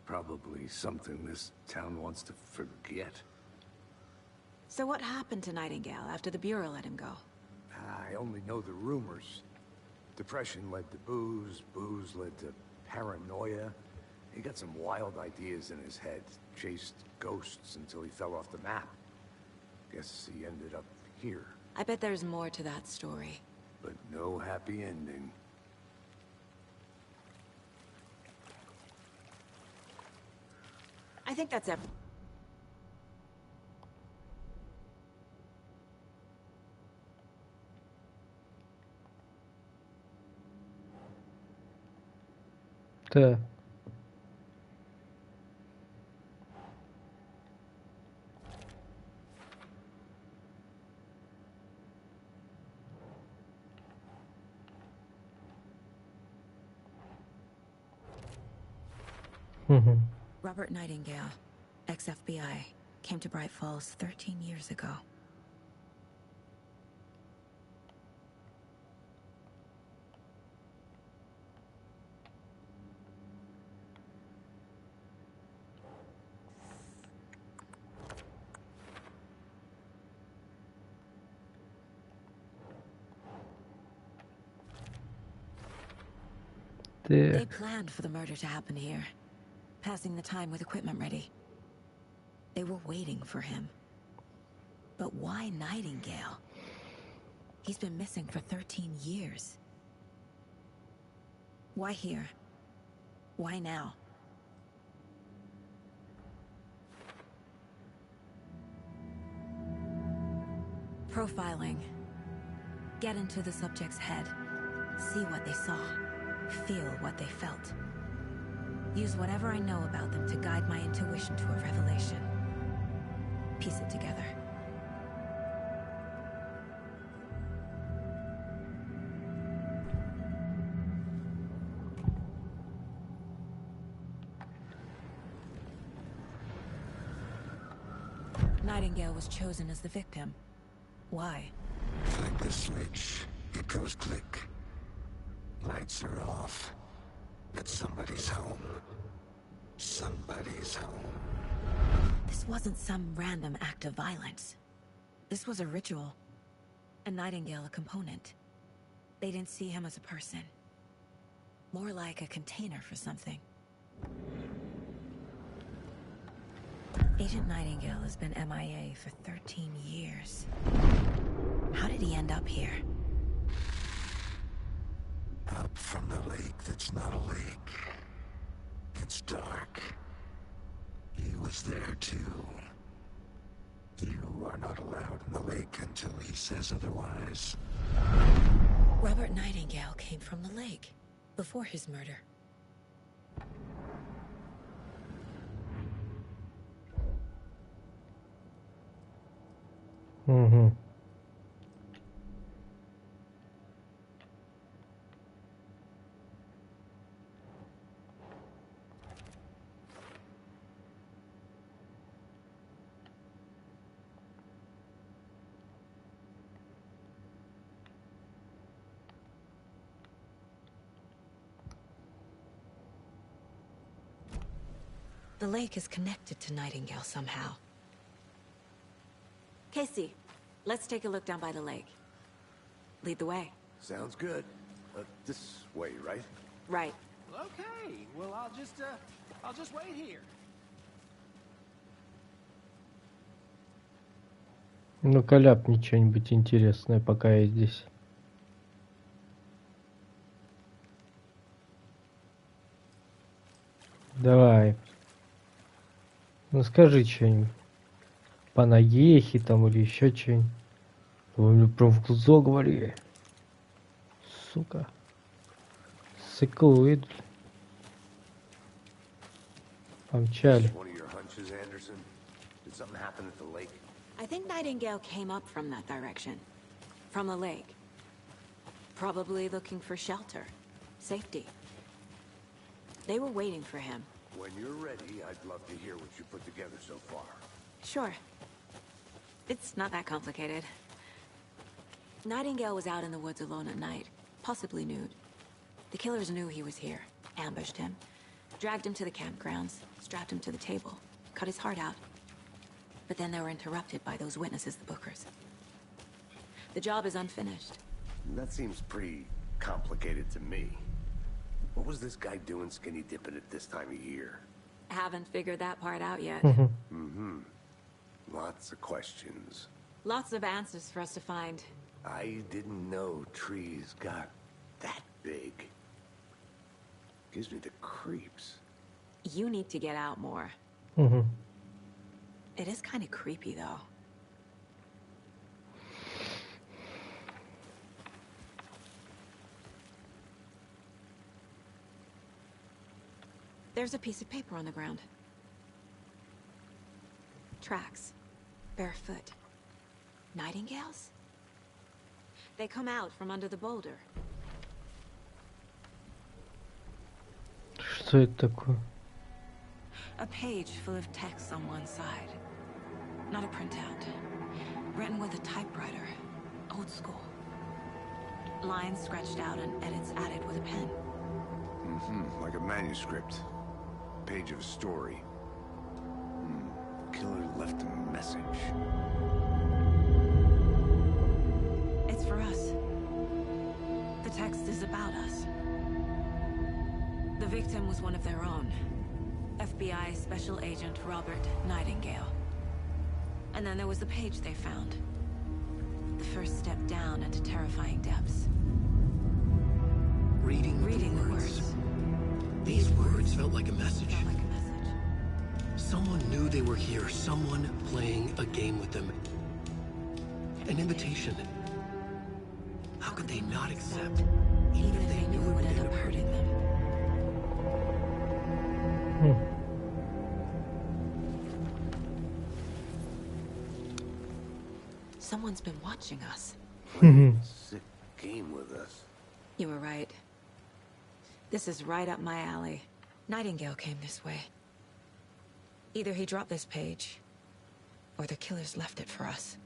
Probably something this town wants to forget. So what happened to Nightingale after the Bureau let him go? I only know the rumors. Depression led to booze, booze led to paranoia. He got some wild ideas in his head, chased ghosts until he fell off the map. Guess he ended up here, I bet there's more to that story. but no happy ending. I think that's it. Так. Robert Nightingale, ex-FBI, came to Bright Falls 13 years ago. They planned for the murder to happen here, passing the time with equipment ready. They were waiting for him. But why Nightingale? He's been missing for 13 years. Why here? Why now? Profiling. Get into the subject's head. See what they saw. Feel what they felt. Use whatever I know about them to guide my intuition to a revelation. Piece it together. Nightingale was chosen as the victim. Why? Flick the switch. It goes click. Lights are off. But somebody's home. Somebody's home. This wasn't some random act of violence. This was a ritual. And Nightingale a component. They didn't see him as a person. More like a container for something. Agent Nightingale has been MIA for 13 years. How did he end up here? Up from the lake that's not a lake. It's dark. He was there too. You are not allowed in the lake until he says otherwise. Robert Nightingale came from the lake before his murder. The lake is connected to Nightingale somehow. Casey, let's take a look down by the lake. Lead the way. Sounds good. This way, right? Right. Okay, well, I'll just wait here. Ну-ка, ляпни что-нибудь интересное, пока я здесь. Давай. Ну скажи что-нибудь. Понаехи там или еще что-нибудь. Вы мне прям в глаза говорили. Сука. Сыкует. Помчали. I think Nightingale came up from that direction. From the lake. Probably looking for shelter. Safety. They were waiting for him. When you're ready, I'd love to hear what you put together so far. Sure. It's not that complicated. Nightingale was out in the woods alone at night, possibly nude. The killers knew he was here, ambushed him, dragged him to the campgrounds, strapped him to the table, cut his heart out. But then they were interrupted by those witnesses, the Bookers. The job is unfinished. That seems pretty complicated to me. What was this guy doing skinny dipping at this time of year? Haven't figured that part out yet. Lots of questions. Lots of answers for us to find. I didn't know trees got that big. Gives me the creeps. You need to get out more. It is kind of creepy, though. There's a piece of paper on the ground. Tracks. Barefoot. Nightingales? They come out from under the boulder. Что это такое? A page full of text on one side. Not a printout. Written with a typewriter. Old school. Lines scratched out and edits added with a pen. Like a manuscript. Page of a story. Killer left a message. It's for us. The text is about us. The victim was one of their own. FBI Special Agent Robert Nightingale. And then there was the page they found. The first step down into terrifying depths. Reading the words. These words felt like a message. Someone knew they were here. Someone playing a game with them. An invitation. How could they not accept? Even if they knew it would end up hurting them. Someone's been watching us. Sick game with us. You were right. This is right up my alley. Nightingale came this way. Either he dropped this page, or the killers left it for us.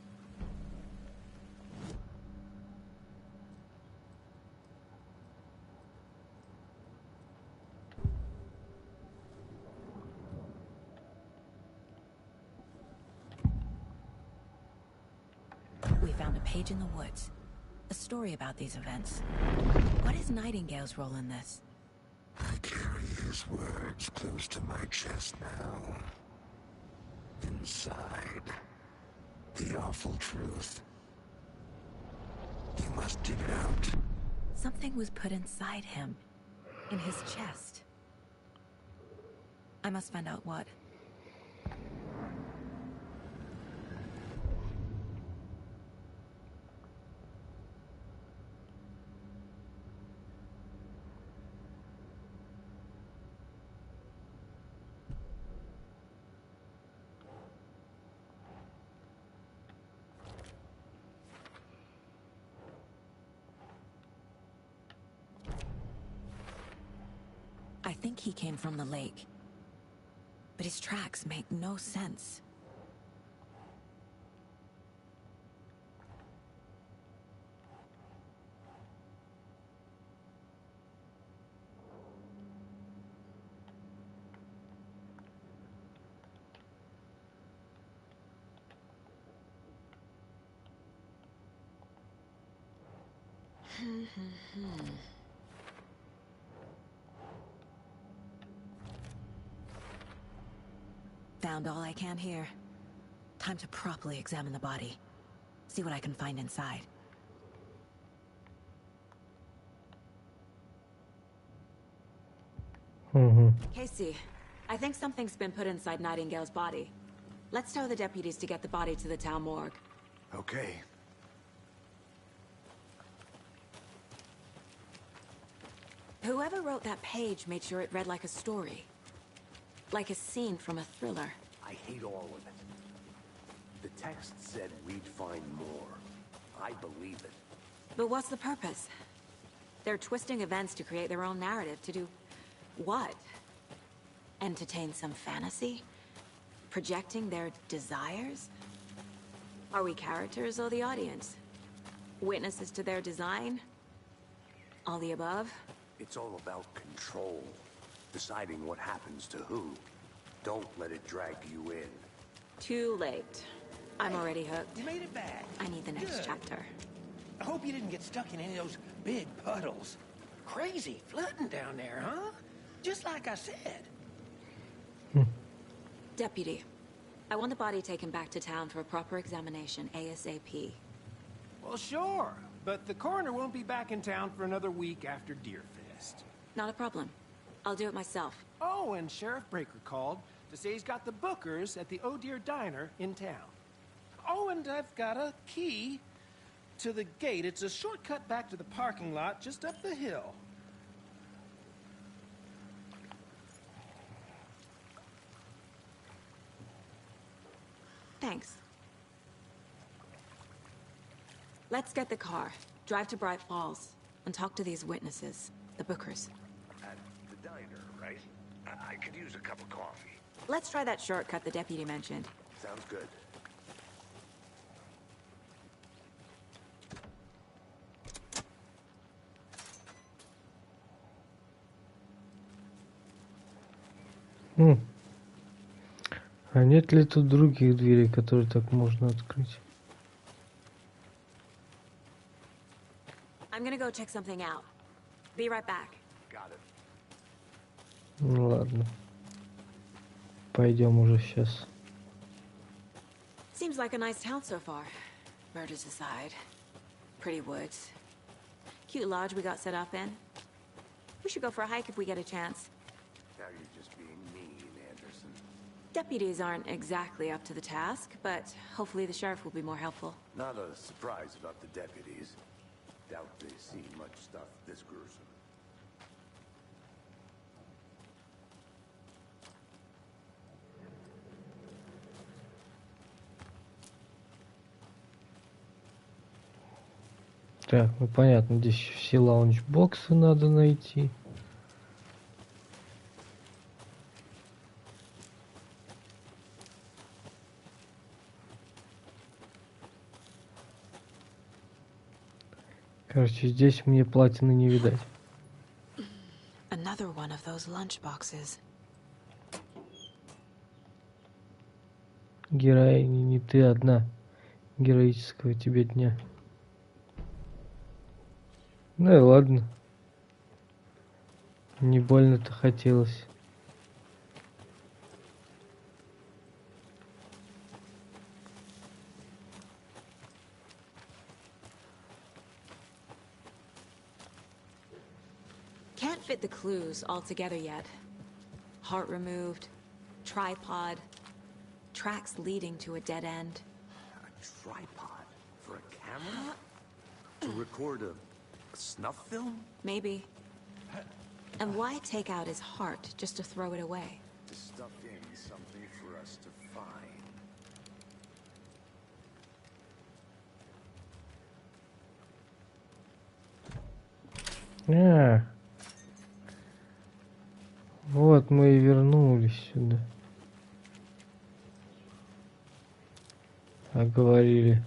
We found a page in the woods. A story about these events. What is Nightingale's role in this? I carry his words close to my chest now. Inside, the awful truth. You must dig it out. Something was put inside him. In his chest. I must find out what. I think he came from the lake. But his tracks make no sense. Found all I can here. Time to properly examine the body. See what I can find inside. Casey, I think something's been put inside Nightingale's body. Let's tell the deputies to get the body to the town morgue. Okay. Whoever wrote that page made sure it read like a story. Like a scene from a thriller. I hate all of it. The text said we'd find more. I believe it. But what's the purpose? They're twisting events to create their own narrative. To do what? Entertain some fantasy? Projecting their desires? Are we characters or the audience? Witnesses to their design? All the above? It's all about control. Deciding what happens to who. Don't let it drag you in. Too late. I'm already hooked. You made it back. I need the next Good. chapter. I hope you didn't get stuck in any of those big puddles. Crazy flooding down there, huh? Just like I said. Deputy, I want the body taken back to town for a proper examination, ASAP. Well, sure. But the coroner won't be back in town for another week after Deerfest. Not a problem. I'll do it myself. Oh, and Sheriff Breaker called to say he's got the bookers at the Oh Dear Diner in town. Oh, and I've got a key to the gate. It's a shortcut back to the parking lot just up the hill. Thanks. Let's get the car, drive to Bright Falls, and talk to these witnesses, the bookers. At the diner, right? I could use a cup of coffee. Let's try that shortcut the deputy mentioned. Sounds good. А нет ли тут других дверей, которые так можно открыть? I'm gonna go check something out. Be right back. Got it. Ну ладно. Пойдем уже сейчас. Seems like a nice town so far. Murders aside. Pretty woods. Cute lodge we got set up in. We should go for a hike if we get a chance. Now you're just being mean, Anderson. Deputies aren't exactly up to the task, but hopefully the sheriff will be more helpful. Not a surprise about the deputies. Doubt they see much stuff this gruesome. Так, ну понятно, здесь все лаунч-боксы надо найти. Короче, здесь мне платины не видать. Another one of those lunch boxes. Героиня, не ты одна. Героического тебе дня. Ну и ладно. Не больно-то хотелось. Can't fit the clues all together yet. Heart removed, tripod, tracks leading to a dead end. A tripod? For a camera? To record a snuff film? Maybe. And why take out his heart just to throw it away? To stuff in something for us to find. Вот мы и вернулись сюда. А говорили,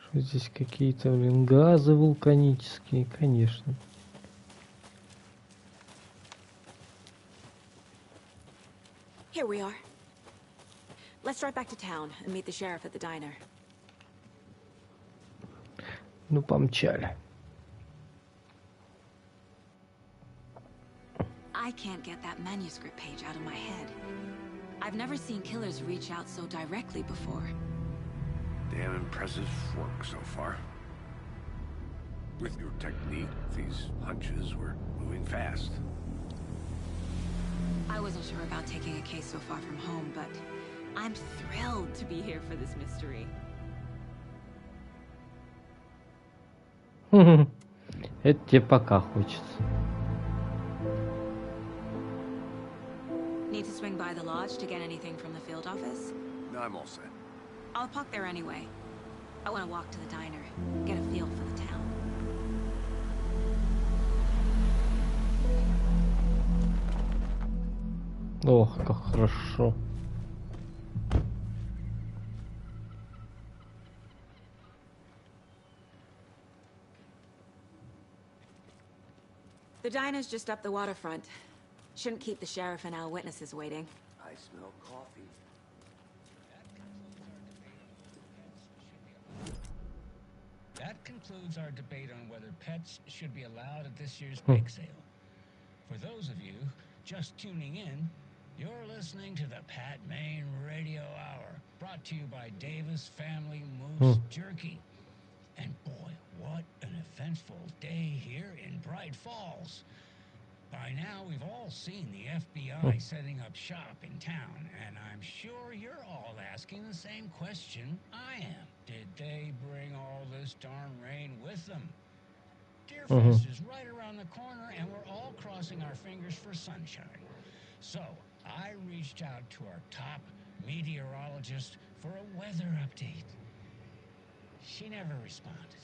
что здесь какие-то, газы вулканические, конечно. Here we are. Let's drive back to town and meet the sheriff at the diner. Ну, помчали. I can't get that manuscript page out of my head. I've never seen killers reach out so directly before. Damn impressive work so far. With your technique, these hunches were moving fast. I wasn't sure about taking a case so far from home, but I'm thrilled to be here for this mystery. Это тебе пока хочется. Need to swing by the lodge to get anything from the field office? No, I'm all set. I'll park there anyway. I want to walk to the diner, get a feel for the town. Ох, как хорошо. The diner's just up the waterfront. Shouldn't keep the sheriff and our witnesses waiting. I smell coffee. That concludes our debate on whether pets should be allowed at this year's bake sale. For those of you just tuning in, you're listening to the Pat Main Radio Hour, brought to you by Davis Family Moose Jerky. And boy, what an eventful day here in Bright Falls. By now, we've all seen the FBI setting up shop in town, and I'm sure you're all asking the same question I am. Did they bring all this darn rain with them? Deerfest is right around the corner, and we're all crossing our fingers for sunshine. So, I reached out to our top meteorologist for a weather update. She never responded,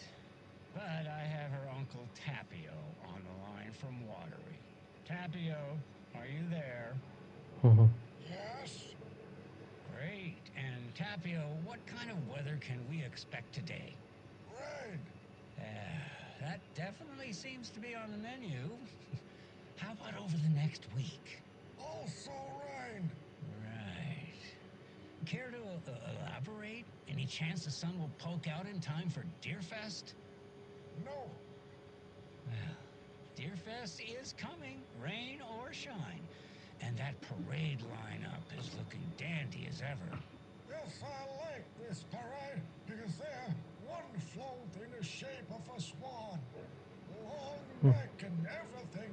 but I have her Uncle Tapio on the line from Watery. Tapio, Are you there? Yes? Great. And Tapio, what kind of weather can we expect today? Rain. That definitely seems to be on the menu. How about over the next week? Also rain. Right. Care to elaborate? Any chance the sun will poke out in time for Deerfest? No. Well, Deerfest is coming, rain or shine. And that parade lineup is looking dandy as ever. Yes, I like this parade because they're one float in the shape of a swan. Long neck and everything.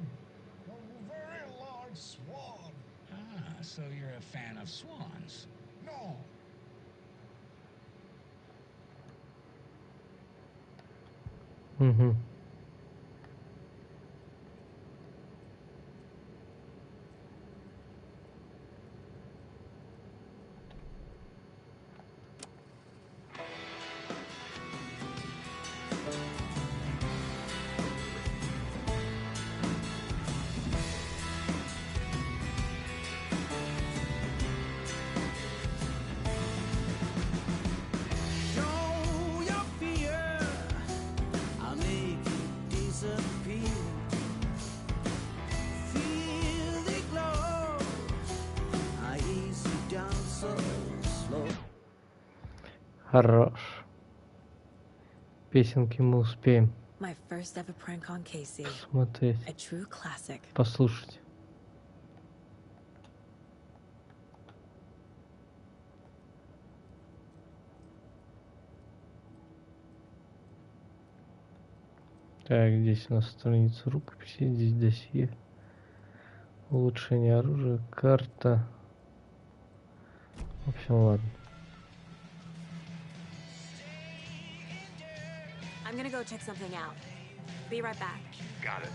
A very large swan. Ah, so you're a fan of swans. No. Show your fear, I'll make it disappear. Feel the glow, I ease you down so slow. Хорош. Песенки мы успеем My first ever prank on Casey. смотреть, A true classic. послушать. Так, здесь у нас страница рукописи, здесь досье. Улучшение оружия, карта. В общем, ладно. I'm gonna go check something out. Be right back. Got it.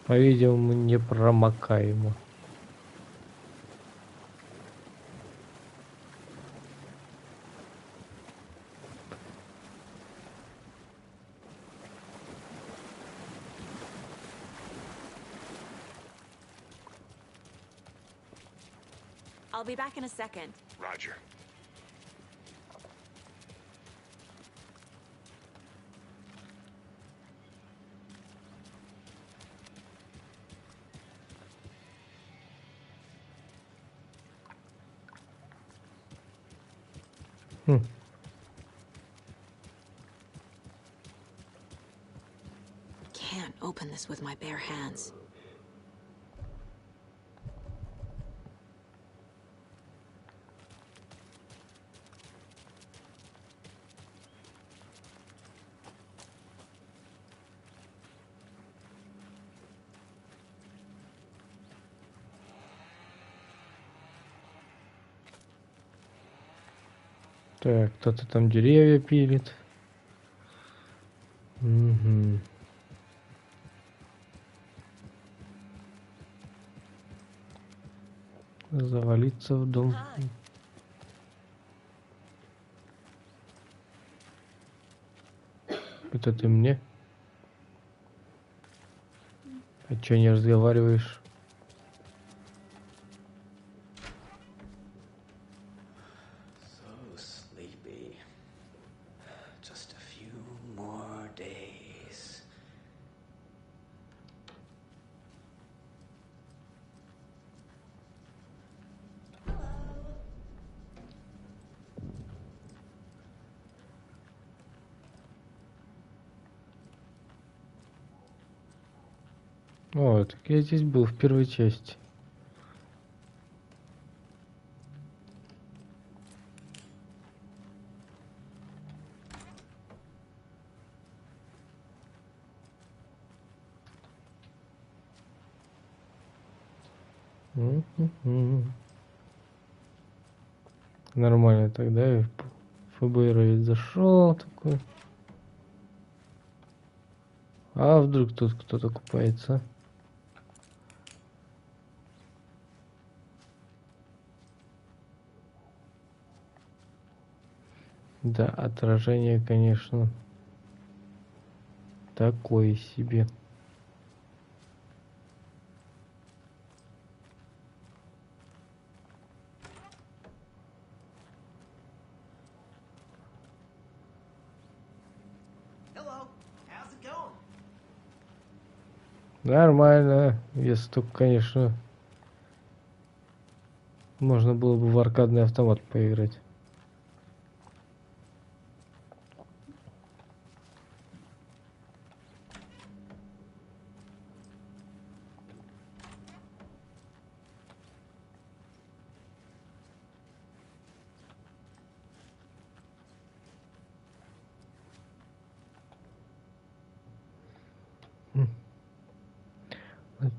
По-видимому, непромокаемо. I'll be back in a second. Roger. Can't open this with my bare hands. Так, кто-то там деревья пилит. Угу. Завалиться в дом. Это ты мне? А чё не разговариваешь? So sleepy. Just a few more days. О, так я здесь был в первой части. Нормально тогда и ФБР зашел такой. А вдруг тут кто-то купается? Да, отражение, конечно, такое себе. Нормально, если только, конечно, можно было бы в аркадный автомат поиграть.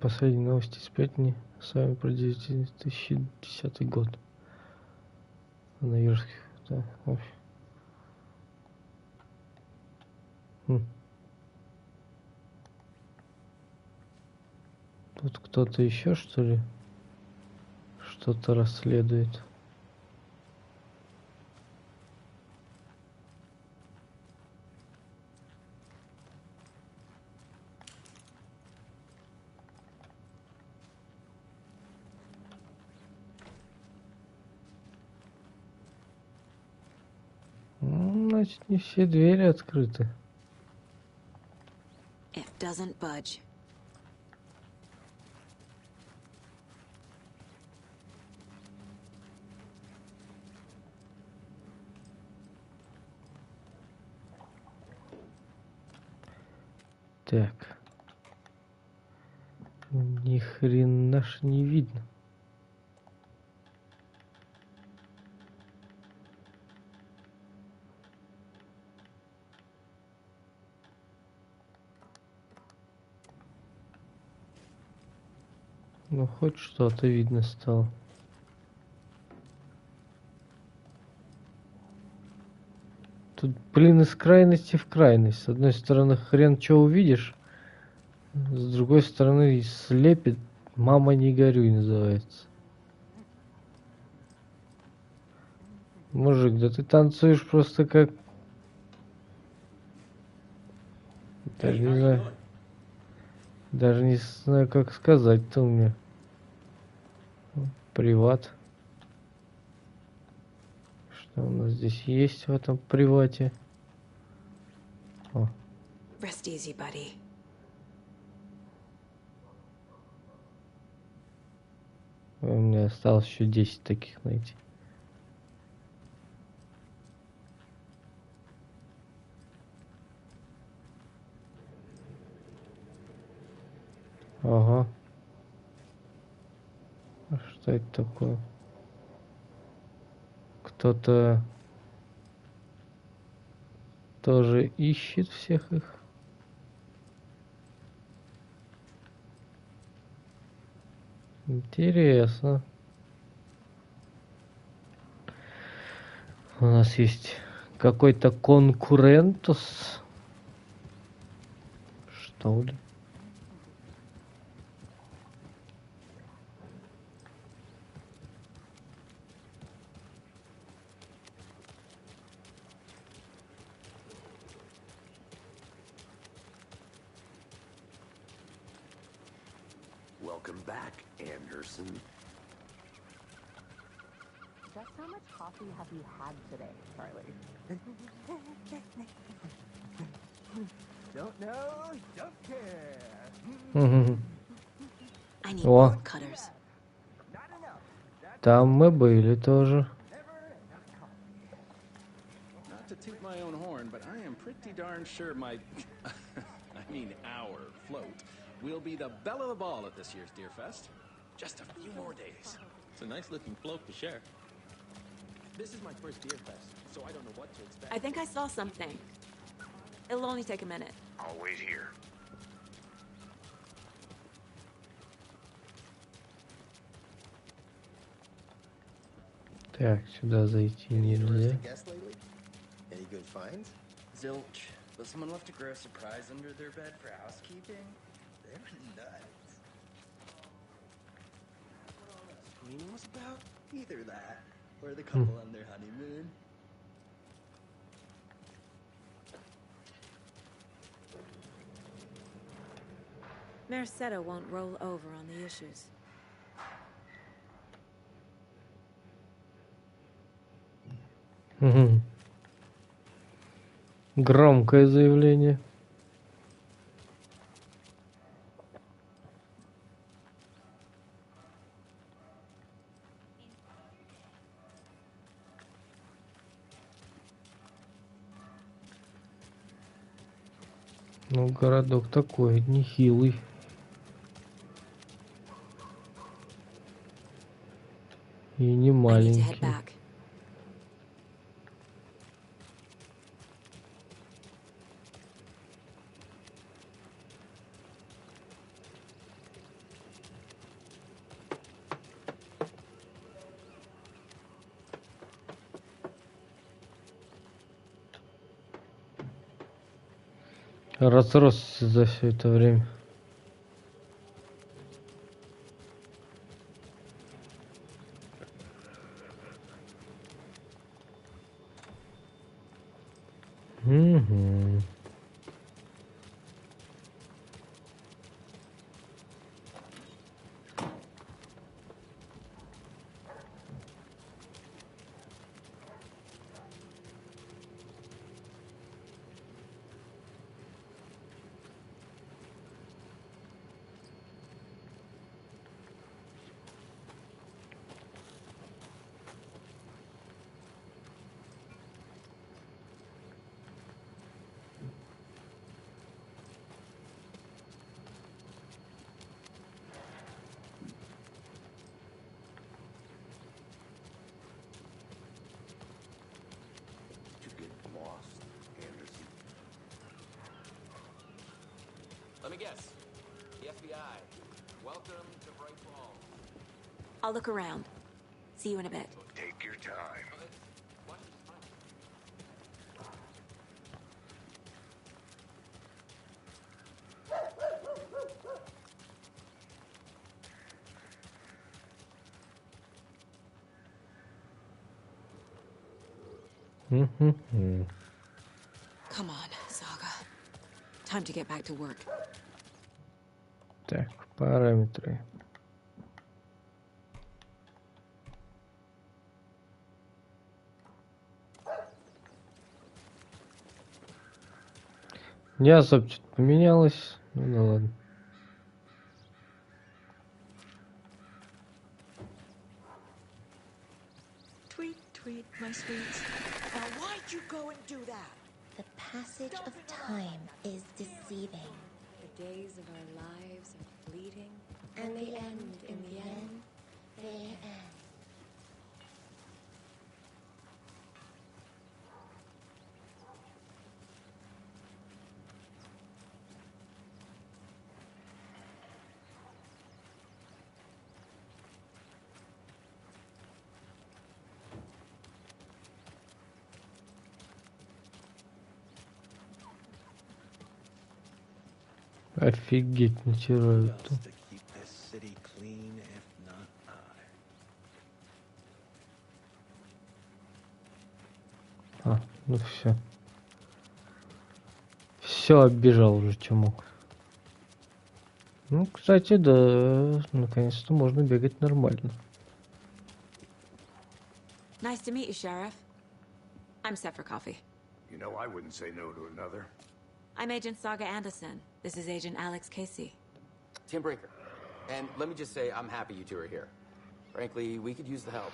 Последние новости сплетни с вами про 2010 год. На юрских, да, Тут кто-то еще, что ли, что-то расследует. Значит, не все двери открыты. It doesn't budge. Так. Ни хрена ж не видно. Ну, хоть что-то видно стало. Тут, блин, из крайности в крайность. С одной стороны, хрен что увидишь. С другой стороны, слепит. Мама, не горюй, называется. Мужик, да ты танцуешь просто как... Даже не знаю. Даже не знаю, как сказать-то у меня. Приват. Что у нас здесь есть в этом привате? О. Rest easy, buddy. У меня осталось еще 10 таких найти. Ага. А что это такое? Кто-то тоже ищет всех их. Интересно. У нас есть какой-то конкурентус. Что ли? Welcome back, Anderson. Just how much coffee have you had today, Charlie? Don't know, don't care. I need more cutters. Там мы были тоже. Not to toot my own horn, but I am pretty darn sure my, I mean our float will be the belle of the ball at this year's Deer Fest. Just a few more days. It's a nice looking float to share. This is my first Deer Fest, so I don't know what to expect. I think I saw something. It'll only take a minute. I'll wait here. Так, сюда зайти нельзя. Any good finds? Zilch. But someone left a gross surprise under their bed for housekeeping? They were nuts. What all that screaming was about? Either that, or the couple on their honeymoon. Merced won't roll over on the issues. Громкое заявление. Ну, городок такой, нехилый. И не маленький. Разросся за все это время. Угу. Let me guess. The FBI. Welcome to Bright Falls. I'll look around. See you in a bit. Take your time. Come on, Saga. Time to get back to work. Так, параметры. Не особо что-то поменялось. Ну да ладно. Tweet, tweet, my sweets. Now why'd you go and do that? The passage of time is deceiving. The days of our lives are fleeting. And they end in the end. They end. Офигеть, натирают. А, ну все. Все оббежал уже, чем мог. Ну, кстати, да, наконец-то можно бегать нормально. Nice to meet you, Sheriff. I'm set for coffee. You know, I wouldn't say no to another. I'm Agent Saga Anderson. This is Agent Alex Casey. Tim Brinker. And let me just say, I'm happy you two are here. Frankly, we could use the help.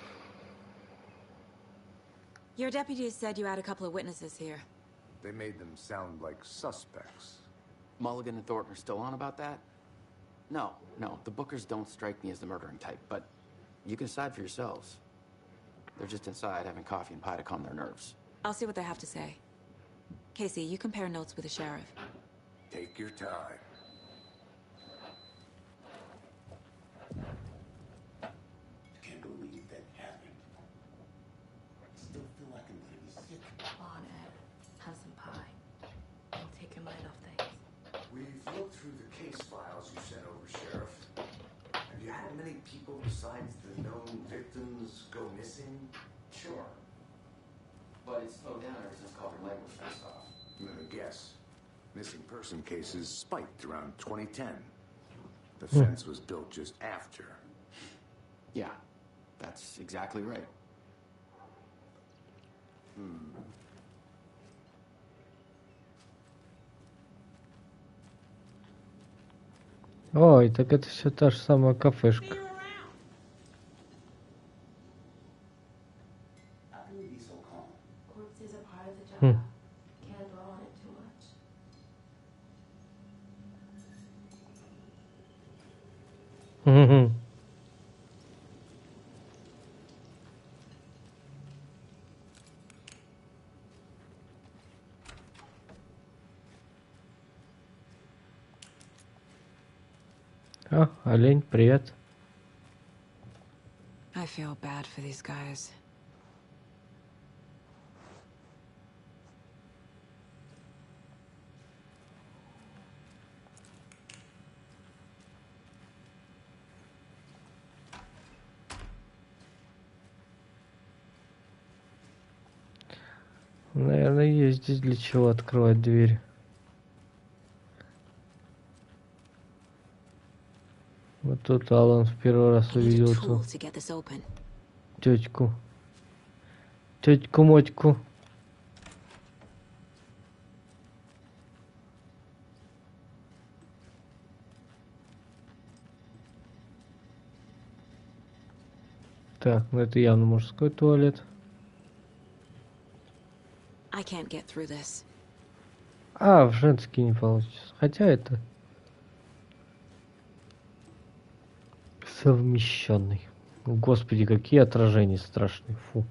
Your deputies said you had a couple of witnesses here. They made them sound like suspects. Mulligan and Thornton are still on about that? No, the Bookers don't strike me as the murdering type, but you can decide for yourselves. They're just inside having coffee and pie to calm their nerves. I'll see what they have to say. Casey, you compare notes with the sheriff. Take your time. Can't believe that happened. Still feel like I'm gonna be sick. Come on, Ed. Have some pie. besides the known victims go missing? Sure. But it's slowed down ever since Cauldron Lake was fenced off. I'm gonna guess. Missing person cases spiked around 2010. The fence was built just after. Yeah, that's exactly right. Ой, так это все та же самая кафешка. Хм. Мгм. А, олень, привет. I feel bad for these guys. Наверное, есть здесь для чего открывать дверь. Вот тут Алан в первый раз увидел эту тетку. Тетьку-мотьку. Так, ну это явно мужской туалет. I can't get through this. А, в женский не получится. Хотя это совмещенный. Господи, какие отражения страшные. Фу.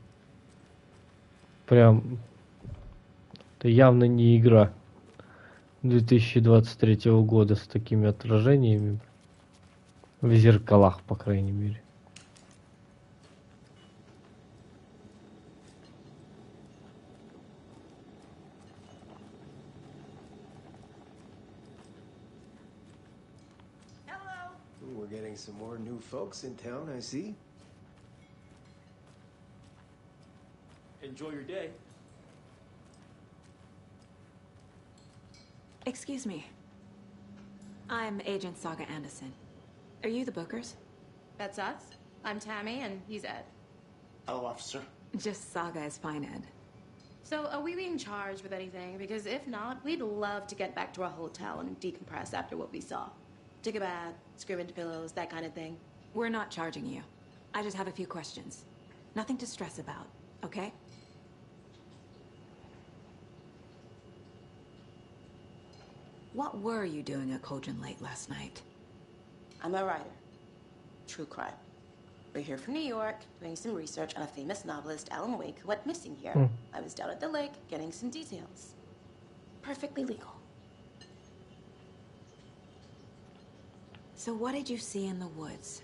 Прям. Это явно не игра 2023 года с такими отражениями. В зеркалах, по крайней мере. We're getting some more new folks in town, I see. Enjoy your day. Excuse me. I'm Agent Saga Anderson. Are you the Bookers? That's us. I'm Tammy, and he's Ed. Hello, officer. Just Saga is fine, Ed. So, are we being charged with anything? Because if not, we'd love to get back to our hotel and decompress after what we saw. Take a bath, scream into pillows, that kind of thing. We're not charging you. I just have a few questions. Nothing to stress about, okay? What were you doing at Cauldron Lake last night? I'm a writer. True crime. We're here from New York, doing some research on a famous novelist, Alan Wake, who went missing here. I was down at the lake, getting some details. Perfectly legal. So what did you see in the woods?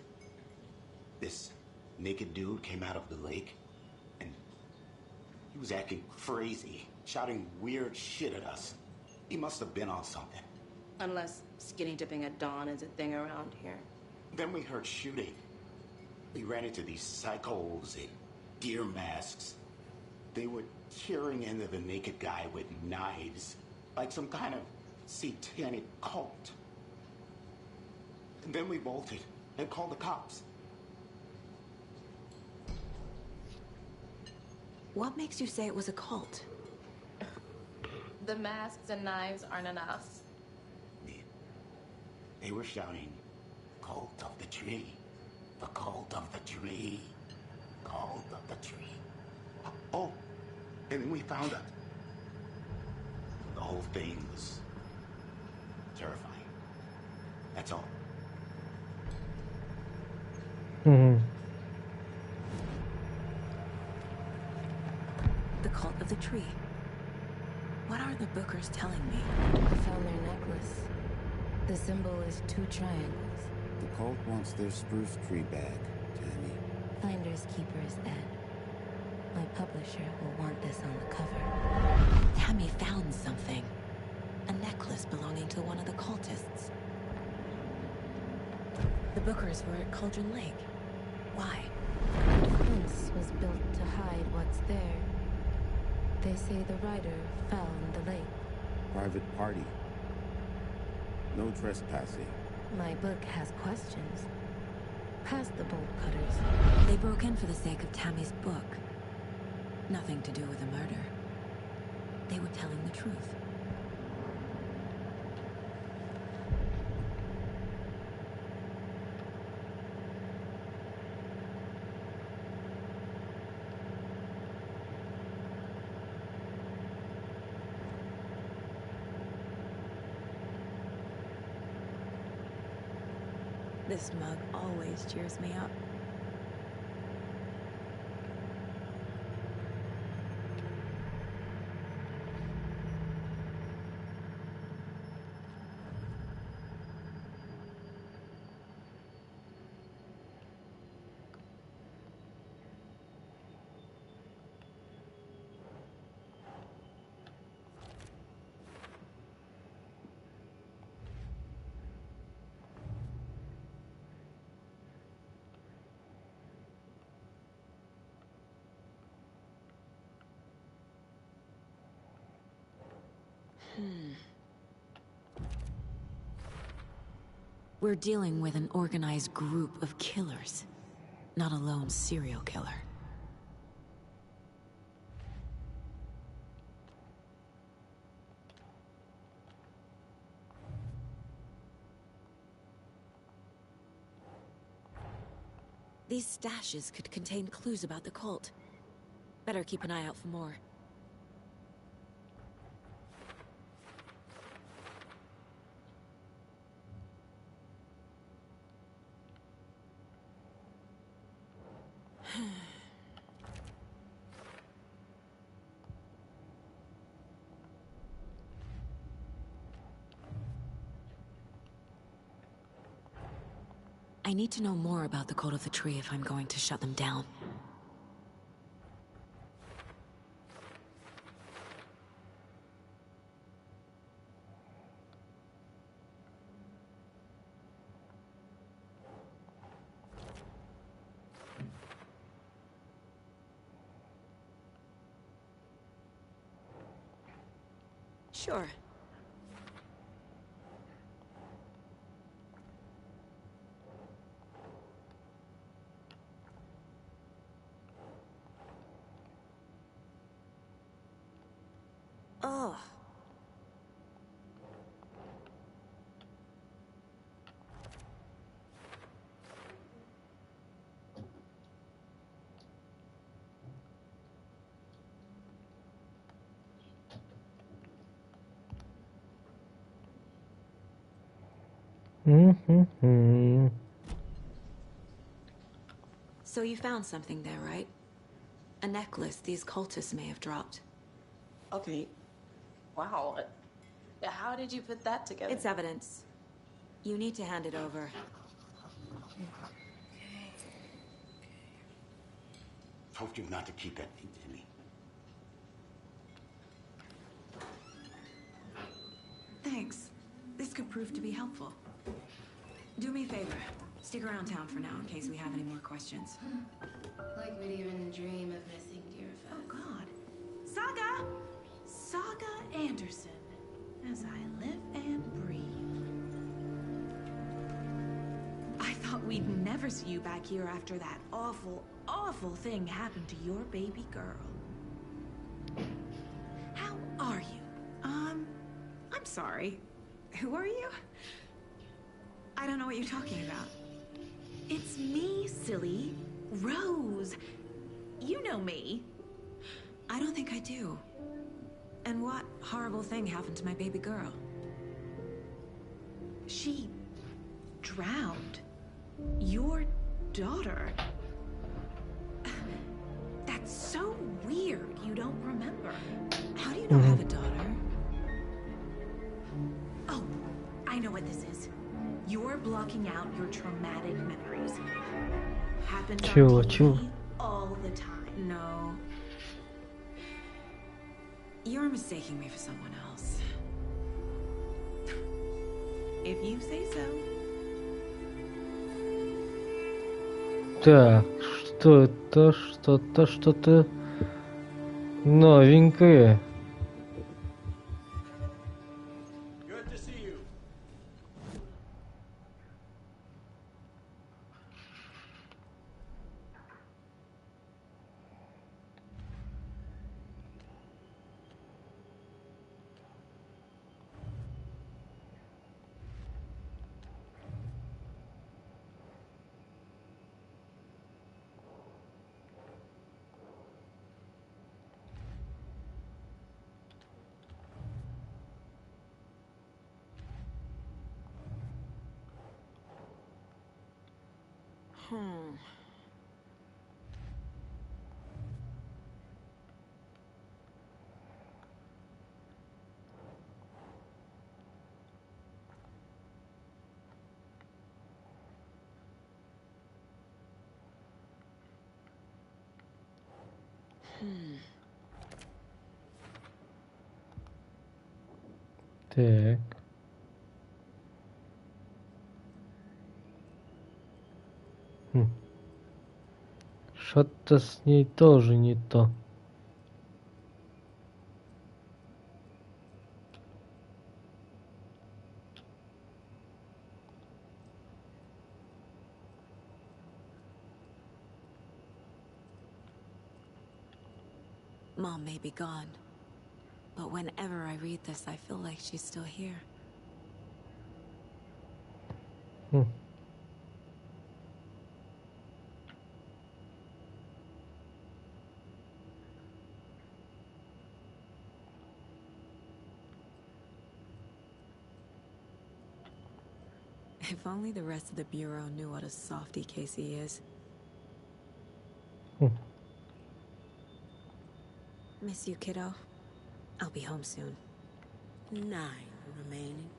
This naked dude came out of the lake, and he was acting crazy, shouting weird shit at us. He must have been on something. Unless skinny dipping at dawn is a thing around here. Then we heard shooting. We ran into these psychos in deer masks. They were tearing into the naked guy with knives, like some kind of satanic cult. And then we bolted and called the cops. What makes you say it was a cult? The masks and knives aren't enough. They were shouting, "Cult of the tree, the cult of the tree, cult of the tree." Oh, and then we found out. The whole thing was terrifying. That's all. The cult of the tree. What are the Bookers telling me? I found their necklace. The symbol is 2 triangles. The cult wants their spruce tree back, Tammy. Finders keepers, Ed. My publisher will want this on the cover. Tammy found something. A necklace belonging to one of the cultists. The Bookers were at Cauldron Lake. Why? The fence was built to hide what's there. They say the rider fell in the lake. Private party. No trespassing. My book has questions. Past the bolt cutters. They broke in for the sake of Tammy's book. Nothing to do with the murder. They were telling the truth. This mug always cheers me up. We're dealing with an organized group of killers, not a lone serial killer. These stashes could contain clues about the cult. Better keep an eye out for more. I need to know more about the Cult of the Tree if I'm going to shut them down. Sure. Oh. So you found something there, right? A necklace these cultists may have dropped. Okay. Wow. How did you put that together? It's evidence. You need to hand it over. Told you not to keep that thing to me. Thanks. This could prove to be helpful. Do me a favor. Stick around town for now in case we have any more questions. Like when you're in a dream of missing dear Fest. Oh, God. Saga Anderson. As I live and breathe. I thought we'd never see you back here after that awful, awful thing happened to your baby girl. How are you? I'm sorry. Who are you? I don't know what you're talking about. It's me, silly. Rose. You know me. I don't think I do. And what horrible thing happened to my baby girl? She drowned. Your daughter. That's so weird you don't remember. How do you know I have a daughter? Oh, I know what this is. You're blocking out your traumatic memories. Happens on TV all the time. No. You're mistaking me for someone else. If you say so. Так, что это? Что-то новенькое. Good to see you. Так. Что-то с ней тоже не то. Mom may be gone, but whenever I read this, I feel like she's still here. If only the rest of the Bureau knew what a softy Casey is. Miss you, kiddo. I'll be home soon. 9 remaining.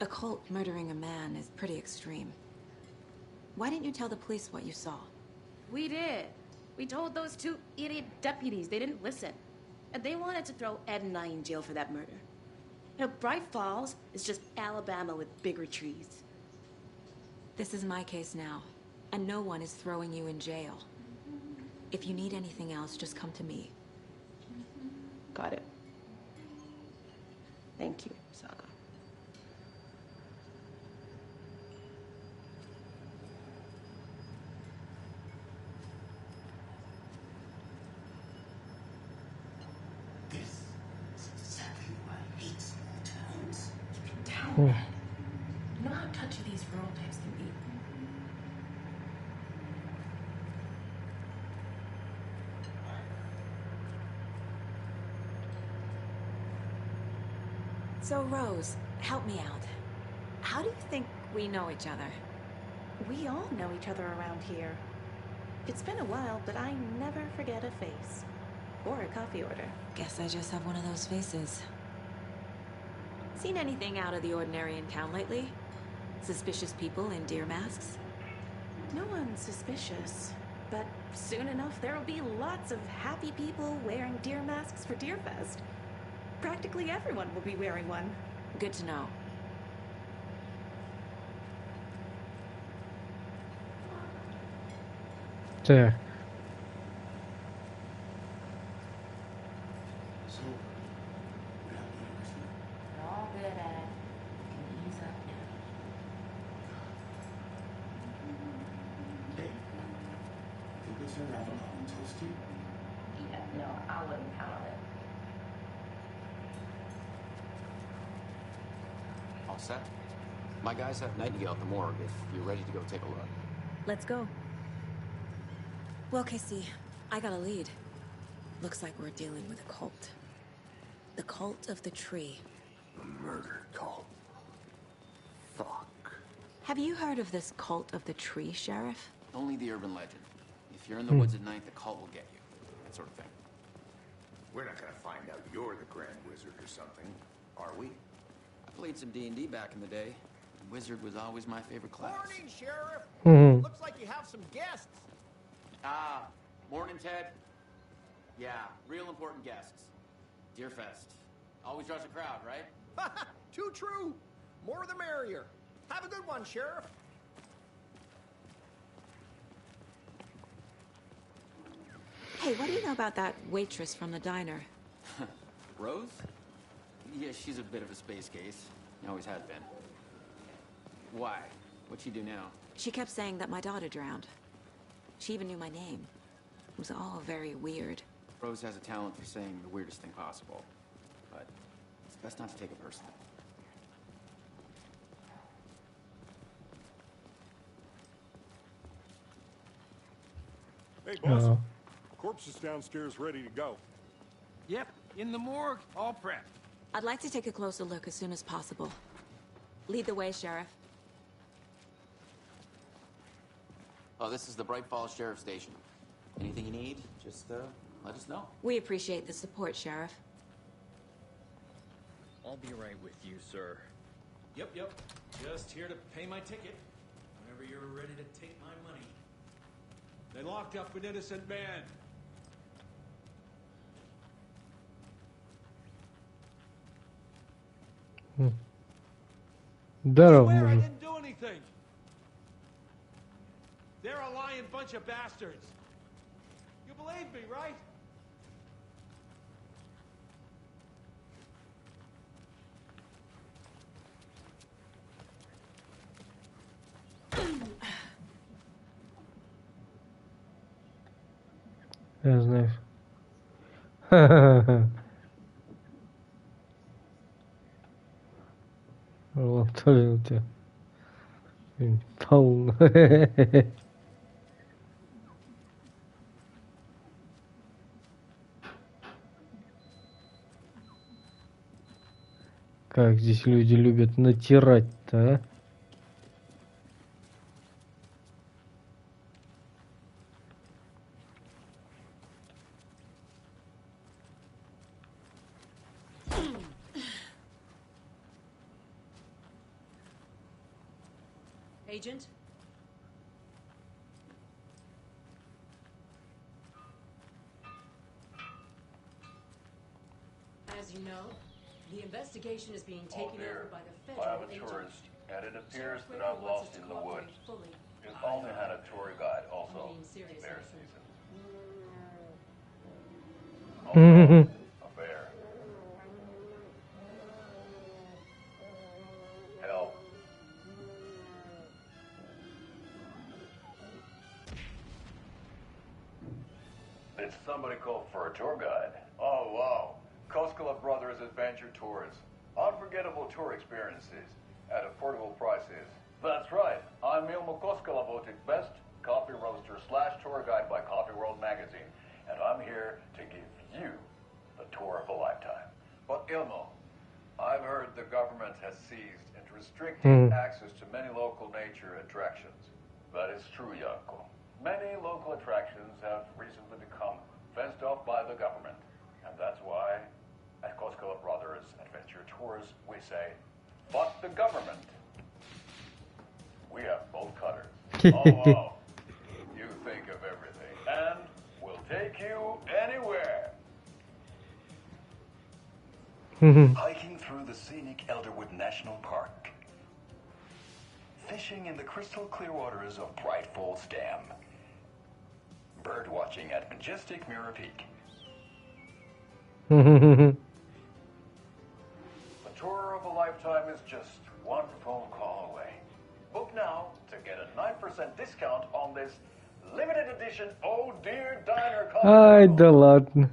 A cult murdering a man is pretty extreme. Why didn't you tell the police what you saw? We did. We told those 2 idiot deputies. They didn't listen. And they wanted to throw Ed and I in jail for that murder. You know, Bright Falls is just Alabama with bigger trees. This is my case now, and no one is throwing you in jail. If you need anything else, just come to me. Got it. Thank you, Saga. This is exactly why I hate small towns. Down, man. You know how touchy these rural types can be. So, Rose, help me out. How do you think we know each other? We all know each other around here. It's been a while, but I never forget a face. Or a coffee order. Guess I just have one of those faces. Seen anything out of the ordinary in town lately? Suspicious people in deer masks? No one's suspicious. But soon enough, there'll be lots of happy people wearing deer masks for Deerfest. Practically everyone will be wearing one. Good to know. Так. So, we're at the university. You're all good at it. You can ease up now. Hey, think we'll serve avocado and toast you? Yeah, no, I wouldn't count on it. All set? My guys have Nightingale at the morgue if you're ready to go take a look. Let's go. Well, Casey, I got a lead. Looks like we're dealing with a cult. The cult of the tree. A murder cult. Fuck. Have you heard of this cult of the tree, Sheriff? Only the urban legend. If you're in the woods at night, the cult will get you. That sort of thing. We're not gonna find out you're the Grand Wizard or something, are we? I played some D&D back in the day. Wizard was always my favorite class. Morning, Sheriff. Mhm. Looks like you have some guests. Morning, Ted. Yeah, real important guests. Deerfest. Always draws a crowd, right? Too true. More the merrier. Have a good one, Sheriff. Hey, what do you know about that waitress from the diner? Rose? Yeah, she's a bit of a space case. Always has been. Why? What'd she do now? She kept saying that my daughter drowned. She even knew my name. It was all very weird. Rose has a talent for saying the weirdest thing possible. But it's best not to take it personally. Hey, boss. Corpse is downstairs ready to go. Yep, in the morgue, all prepped. I'd like to take a closer look as soon as possible. Lead the way, Sheriff. Oh, this is the Bright Falls Sheriff Station. Anything you need, just let us know. We appreciate the support, Sheriff. I'll be right with you, sir. Yep. Just here to pay my ticket. Whenever you're ready to take my money. They locked up an innocent man. Здорово, I мужик. didn't do anything. They're a lying bunch of bastards. You believe me, right? Я знаю. Ха-ха-ха. Вот тоже у тебя полно. Как здесь люди любят натирать-то, а? Agent? As you know, the investigation is being taken over by the federal I'm a agent. tourist, and it appears that I'm lost in the woods. If only had a tour guide also. Bear season. Oh, no, a bear. Help. Did somebody call for a tour guide? Oh, wow. Koskela Brothers Adventure Tours. Unforgettable tour experiences at affordable prices. That's right. I'm Ilmo Koskela, voted best coffee roaster / tour guide by Coffee World magazine. And I'm here to give you the tour of a lifetime. But Ilmo, I've heard the government has seized and restricted access to many local nature attractions. That is true, Yanko. Many local attractions have recently become fenced off by the government. And that's why, at Koskela Brothers Adventure Tours, we say, fuck the government. We have bolt cutters. Oh, wow. You think of everything. And we'll take you anywhere. Hiking through the scenic Elderwood National Park. Fishing in the crystal clear waters of Bright Falls Dam. Bird watching at majestic Mirror Peak. The tour of a lifetime is just one phone call away. Book now to get a 9% discount on this limited edition Oh Dear Diner coffee. Ай, да ладно.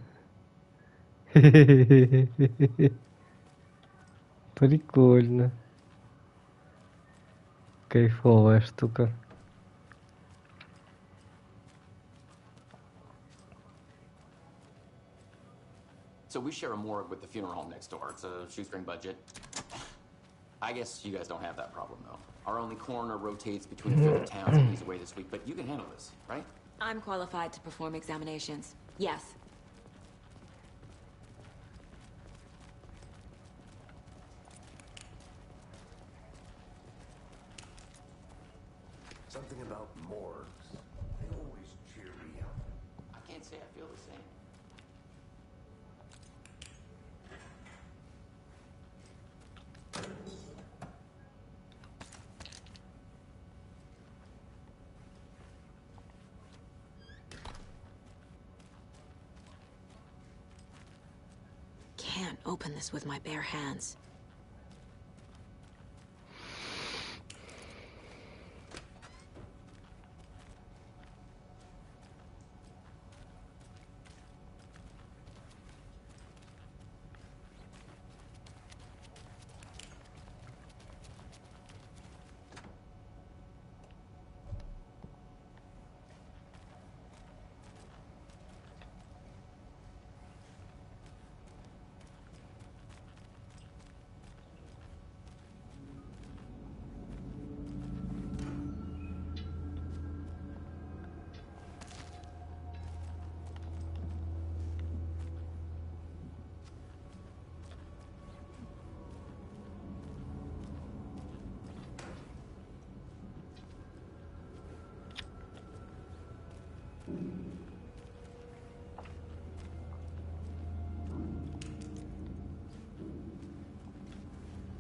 Прикольно. Кайфовая штука. So we share a morgue with the funeral home next door. It's a shoestring budget. I guess you guys don't have that problem, though. Our only coroner rotates between a few towns and he's away this week, but you can handle this, right? I'm qualified to perform examinations. Yes. Something about morgues. They always cheer me up. I can't say I feel the same. open this with my bare hands.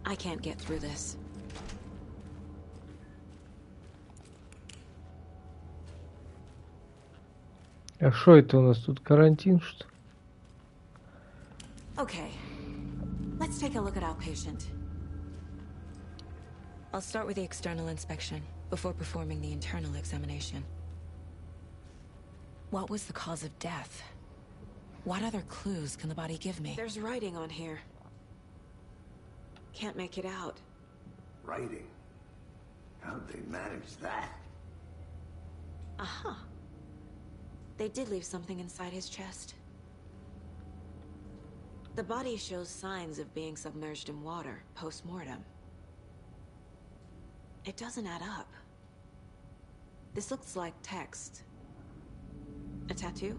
I can't get through this. А что это у нас тут, карантин, что? Okay, let's take a look at our patient. I'll start with the external inspection before performing the internal examination. What was the cause of death? What other clues can the body give me? There's writing on here. Can't make it out. Writing? How'd they manage that? Aha. They did leave something inside his chest. The body shows signs of being submerged in water post-mortem. It doesn't add up. This looks like text. A tattoo?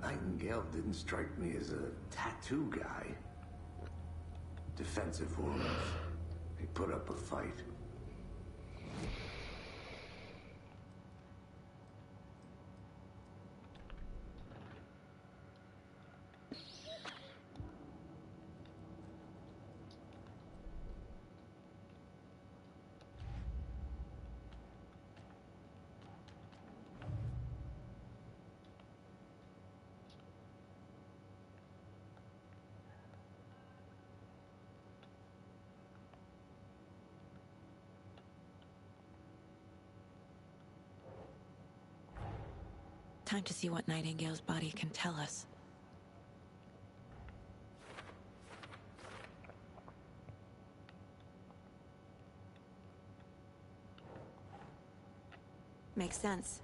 Nightingale didn't strike me as a tattoo guy. Defensive wounds. He put up a fight. Time to see what Nightingale's body can tell us. Makes sense.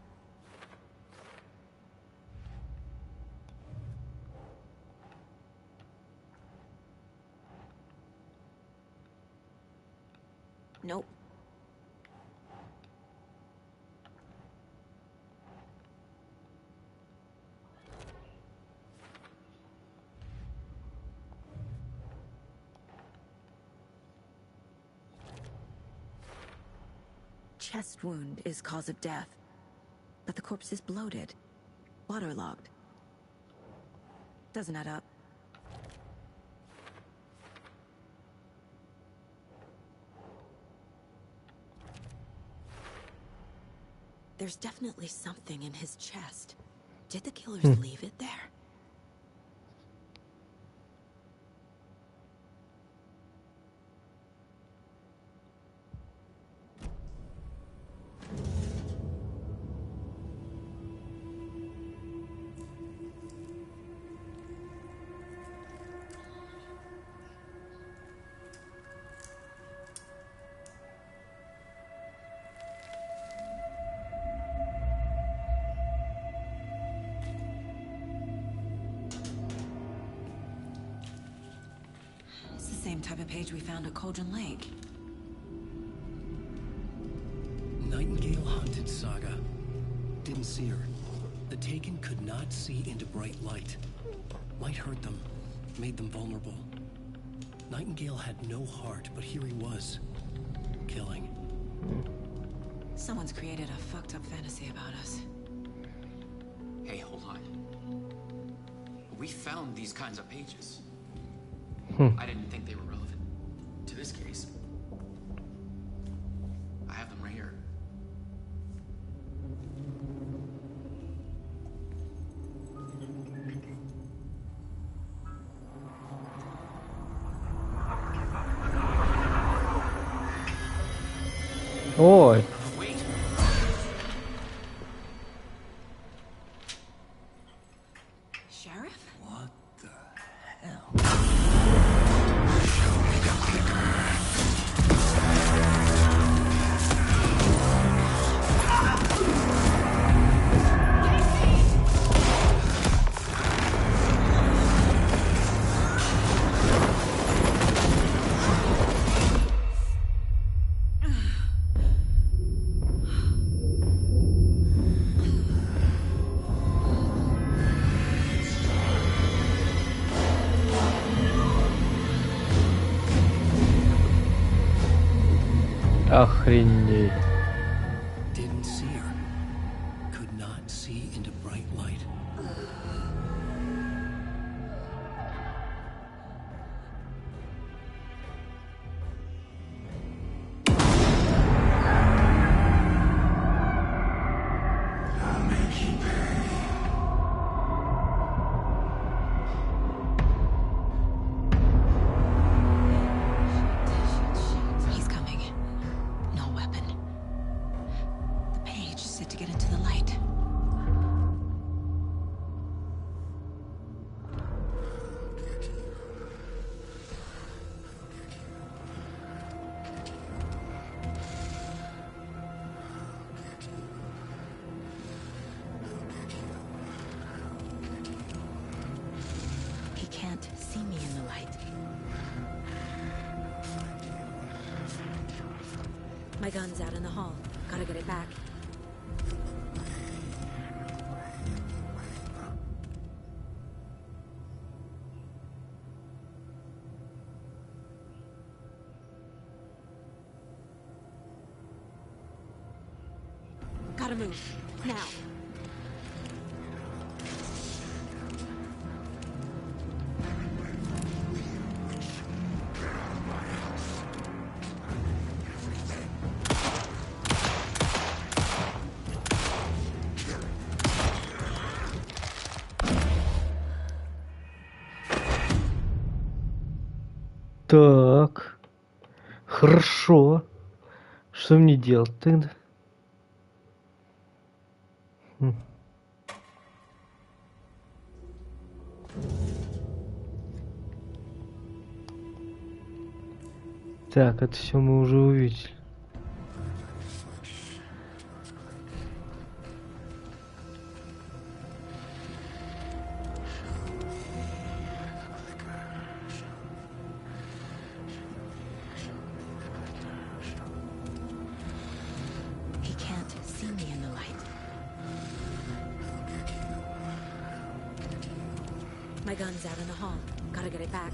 Nope. Chest wound is cause of death, but the corpse is bloated, waterlogged. Doesn't add up. There's definitely something in his chest. Did the killers leave it there? Same type of page we found at Cauldron Lake. Nightingale hunted Saga. Didn't see her. The Taken could not see into bright light. Light hurt them, made them vulnerable. Nightingale had no heart, but here he was, killing. Someone's created a fucked up fantasy about us. Hey, hold on. We found these kinds of pages. I didn't think they were relevant to this case. I have them right here. Ой. Охренеть. Didn't see her. Could not see into bright light. He's coming. No weapon. The page set to get into the light. He can't see me in the light. My gun's out in the hall. Gotta get it back. Gotta move. Now. Так. Хорошо. Что мне делать тогда? Так, это все мы уже увидели. He can't see me in the light. My gun's out in the hall. Gotta get it back.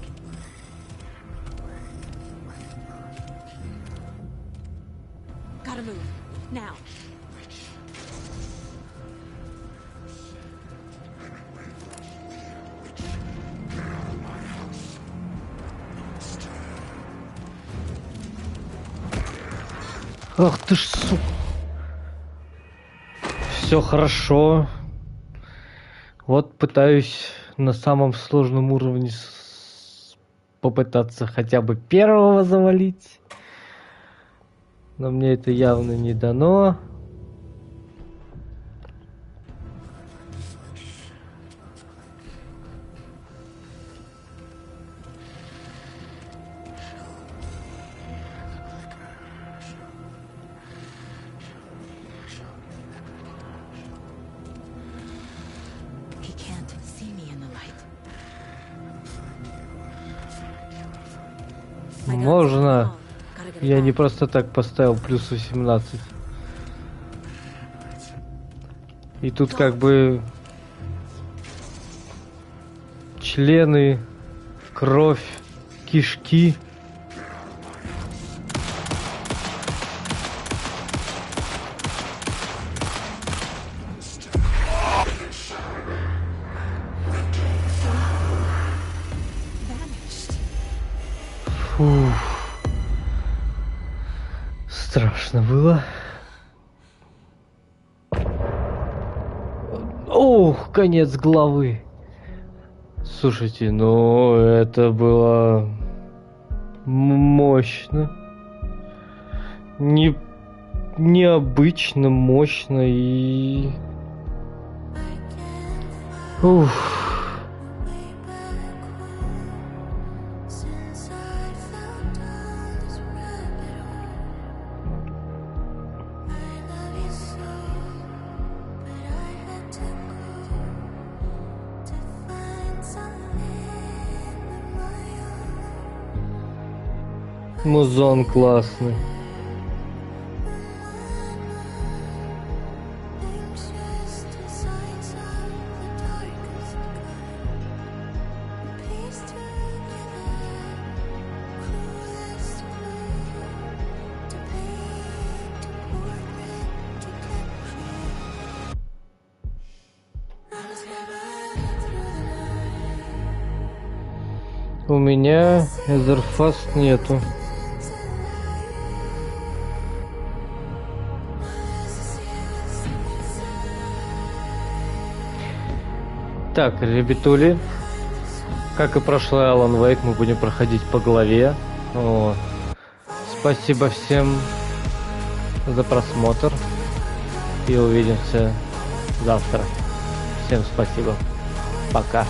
Gotta move. Now. Ах ты ж сука. Все хорошо. Вот пытаюсь на самом сложном уровне попытаться хотя бы первого завалить. Но мне это явно не дано. He can't see me in the light. Можно. Я не просто так поставил плюс 18. И тут как бы члены, кровь, кишки. Фух. Страшно было. Ох, конец главы. Слушайте, ну это было мощно. Не необычно, мощно и... Уф. Музон классный. У меня Эзерфаст нету. Так, ребятули, как и прошлый Алан Вейк, мы будем проходить по главе. Вот. Спасибо всем за просмотр и увидимся завтра. Всем спасибо. Пока.